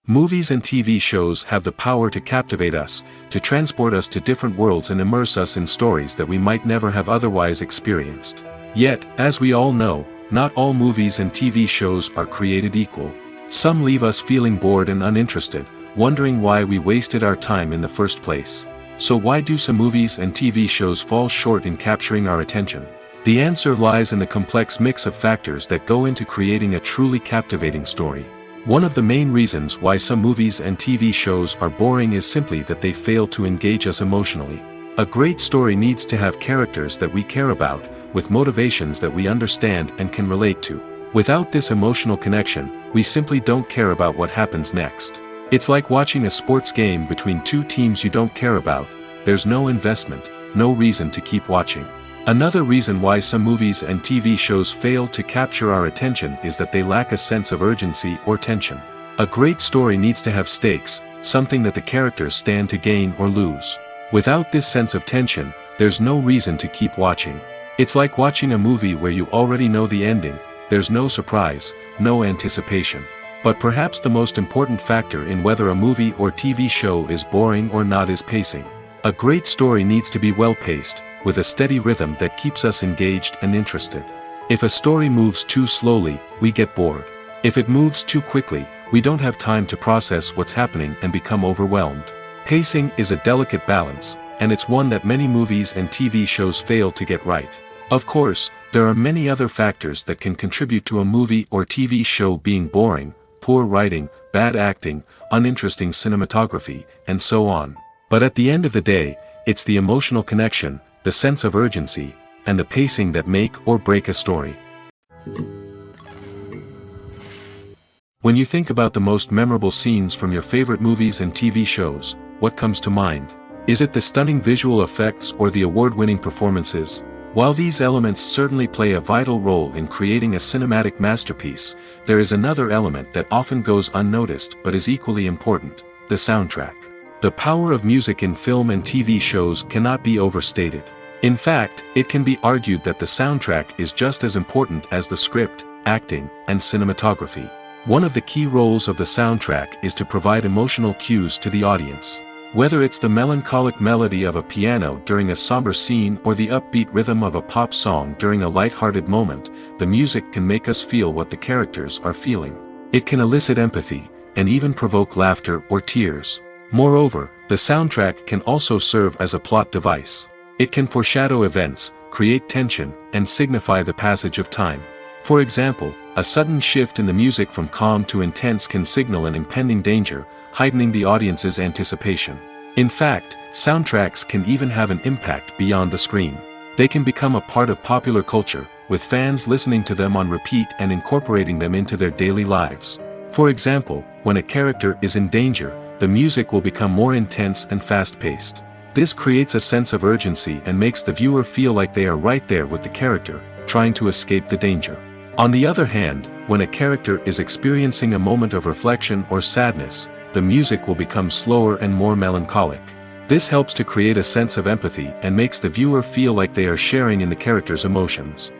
Movies and TV shows have the power to captivate us, to transport us to different worlds and immerse us in stories that we might never have otherwise experienced. Yet, as we all know, not all movies and TV shows are created equal. Some leave us feeling bored and uninterested, wondering why we wasted our time in the first place. So why do some movies and TV shows fall short in capturing our attention? The answer lies in the complex mix of factors that go into creating a truly captivating story. One of the main reasons why some movies and TV shows are boring is simply that they fail to engage us emotionally. A great story needs to have characters that we care about, with motivations that we understand and can relate to. Without this emotional connection, we simply don't care about what happens next. It's like watching a sports game between two teams you don't care about. There's no investment, no reason to keep watching. Another reason why some movies and TV shows fail to capture our attention is that they lack a sense of urgency or tension. A great story needs to have stakes, something that the characters stand to gain or lose. Without this sense of tension, there's no reason to keep watching. It's like watching a movie where you already know the ending. There's no surprise, no anticipation. But perhaps the most important factor in whether a movie or TV show is boring or not is pacing. A great story needs to be well-paced, with a steady rhythm that keeps us engaged and interested. If a story moves too slowly, we get bored. If it moves too quickly, we don't have time to process what's happening and become overwhelmed. Pacing is a delicate balance, and it's one that many movies and TV shows fail to get right. Of course, there are many other factors that can contribute to a movie or TV show being boring: poor writing, bad acting, uninteresting cinematography, and so on. But at the end of the day, it's the emotional connection, the sense of urgency, and the pacing that make or break a story. When you think about the most memorable scenes from your favorite movies and TV shows, what comes to mind? Is it the stunning visual effects or the award-winning performances? While these elements certainly play a vital role in creating a cinematic masterpiece, there is another element that often goes unnoticed but is equally important: the soundtrack. The power of music in film and TV shows cannot be overstated. In fact, it can be argued that the soundtrack is just as important as the script, acting, and cinematography. One of the key roles of the soundtrack is to provide emotional cues to the audience. Whether it's the melancholic melody of a piano during a somber scene or the upbeat rhythm of a pop song during a light-hearted moment, the music can make us feel what the characters are feeling. It can elicit empathy, and even provoke laughter or tears. Moreover, the soundtrack can also serve as a plot device. It can foreshadow events, create tension, and signify the passage of time. For example, a sudden shift in the music from calm to intense can signal an impending danger, heightening the audience's anticipation. In fact, soundtracks can even have an impact beyond the screen. They can become a part of popular culture, with fans listening to them on repeat and incorporating them into their daily lives. For example, when a character is in danger, the music will become more intense and fast-paced. This creates a sense of urgency and makes the viewer feel like they are right there with the character, trying to escape the danger. On the other hand, when a character is experiencing a moment of reflection or sadness, the music will become slower and more melancholic. This helps to create a sense of empathy and makes the viewer feel like they are sharing in the character's emotions.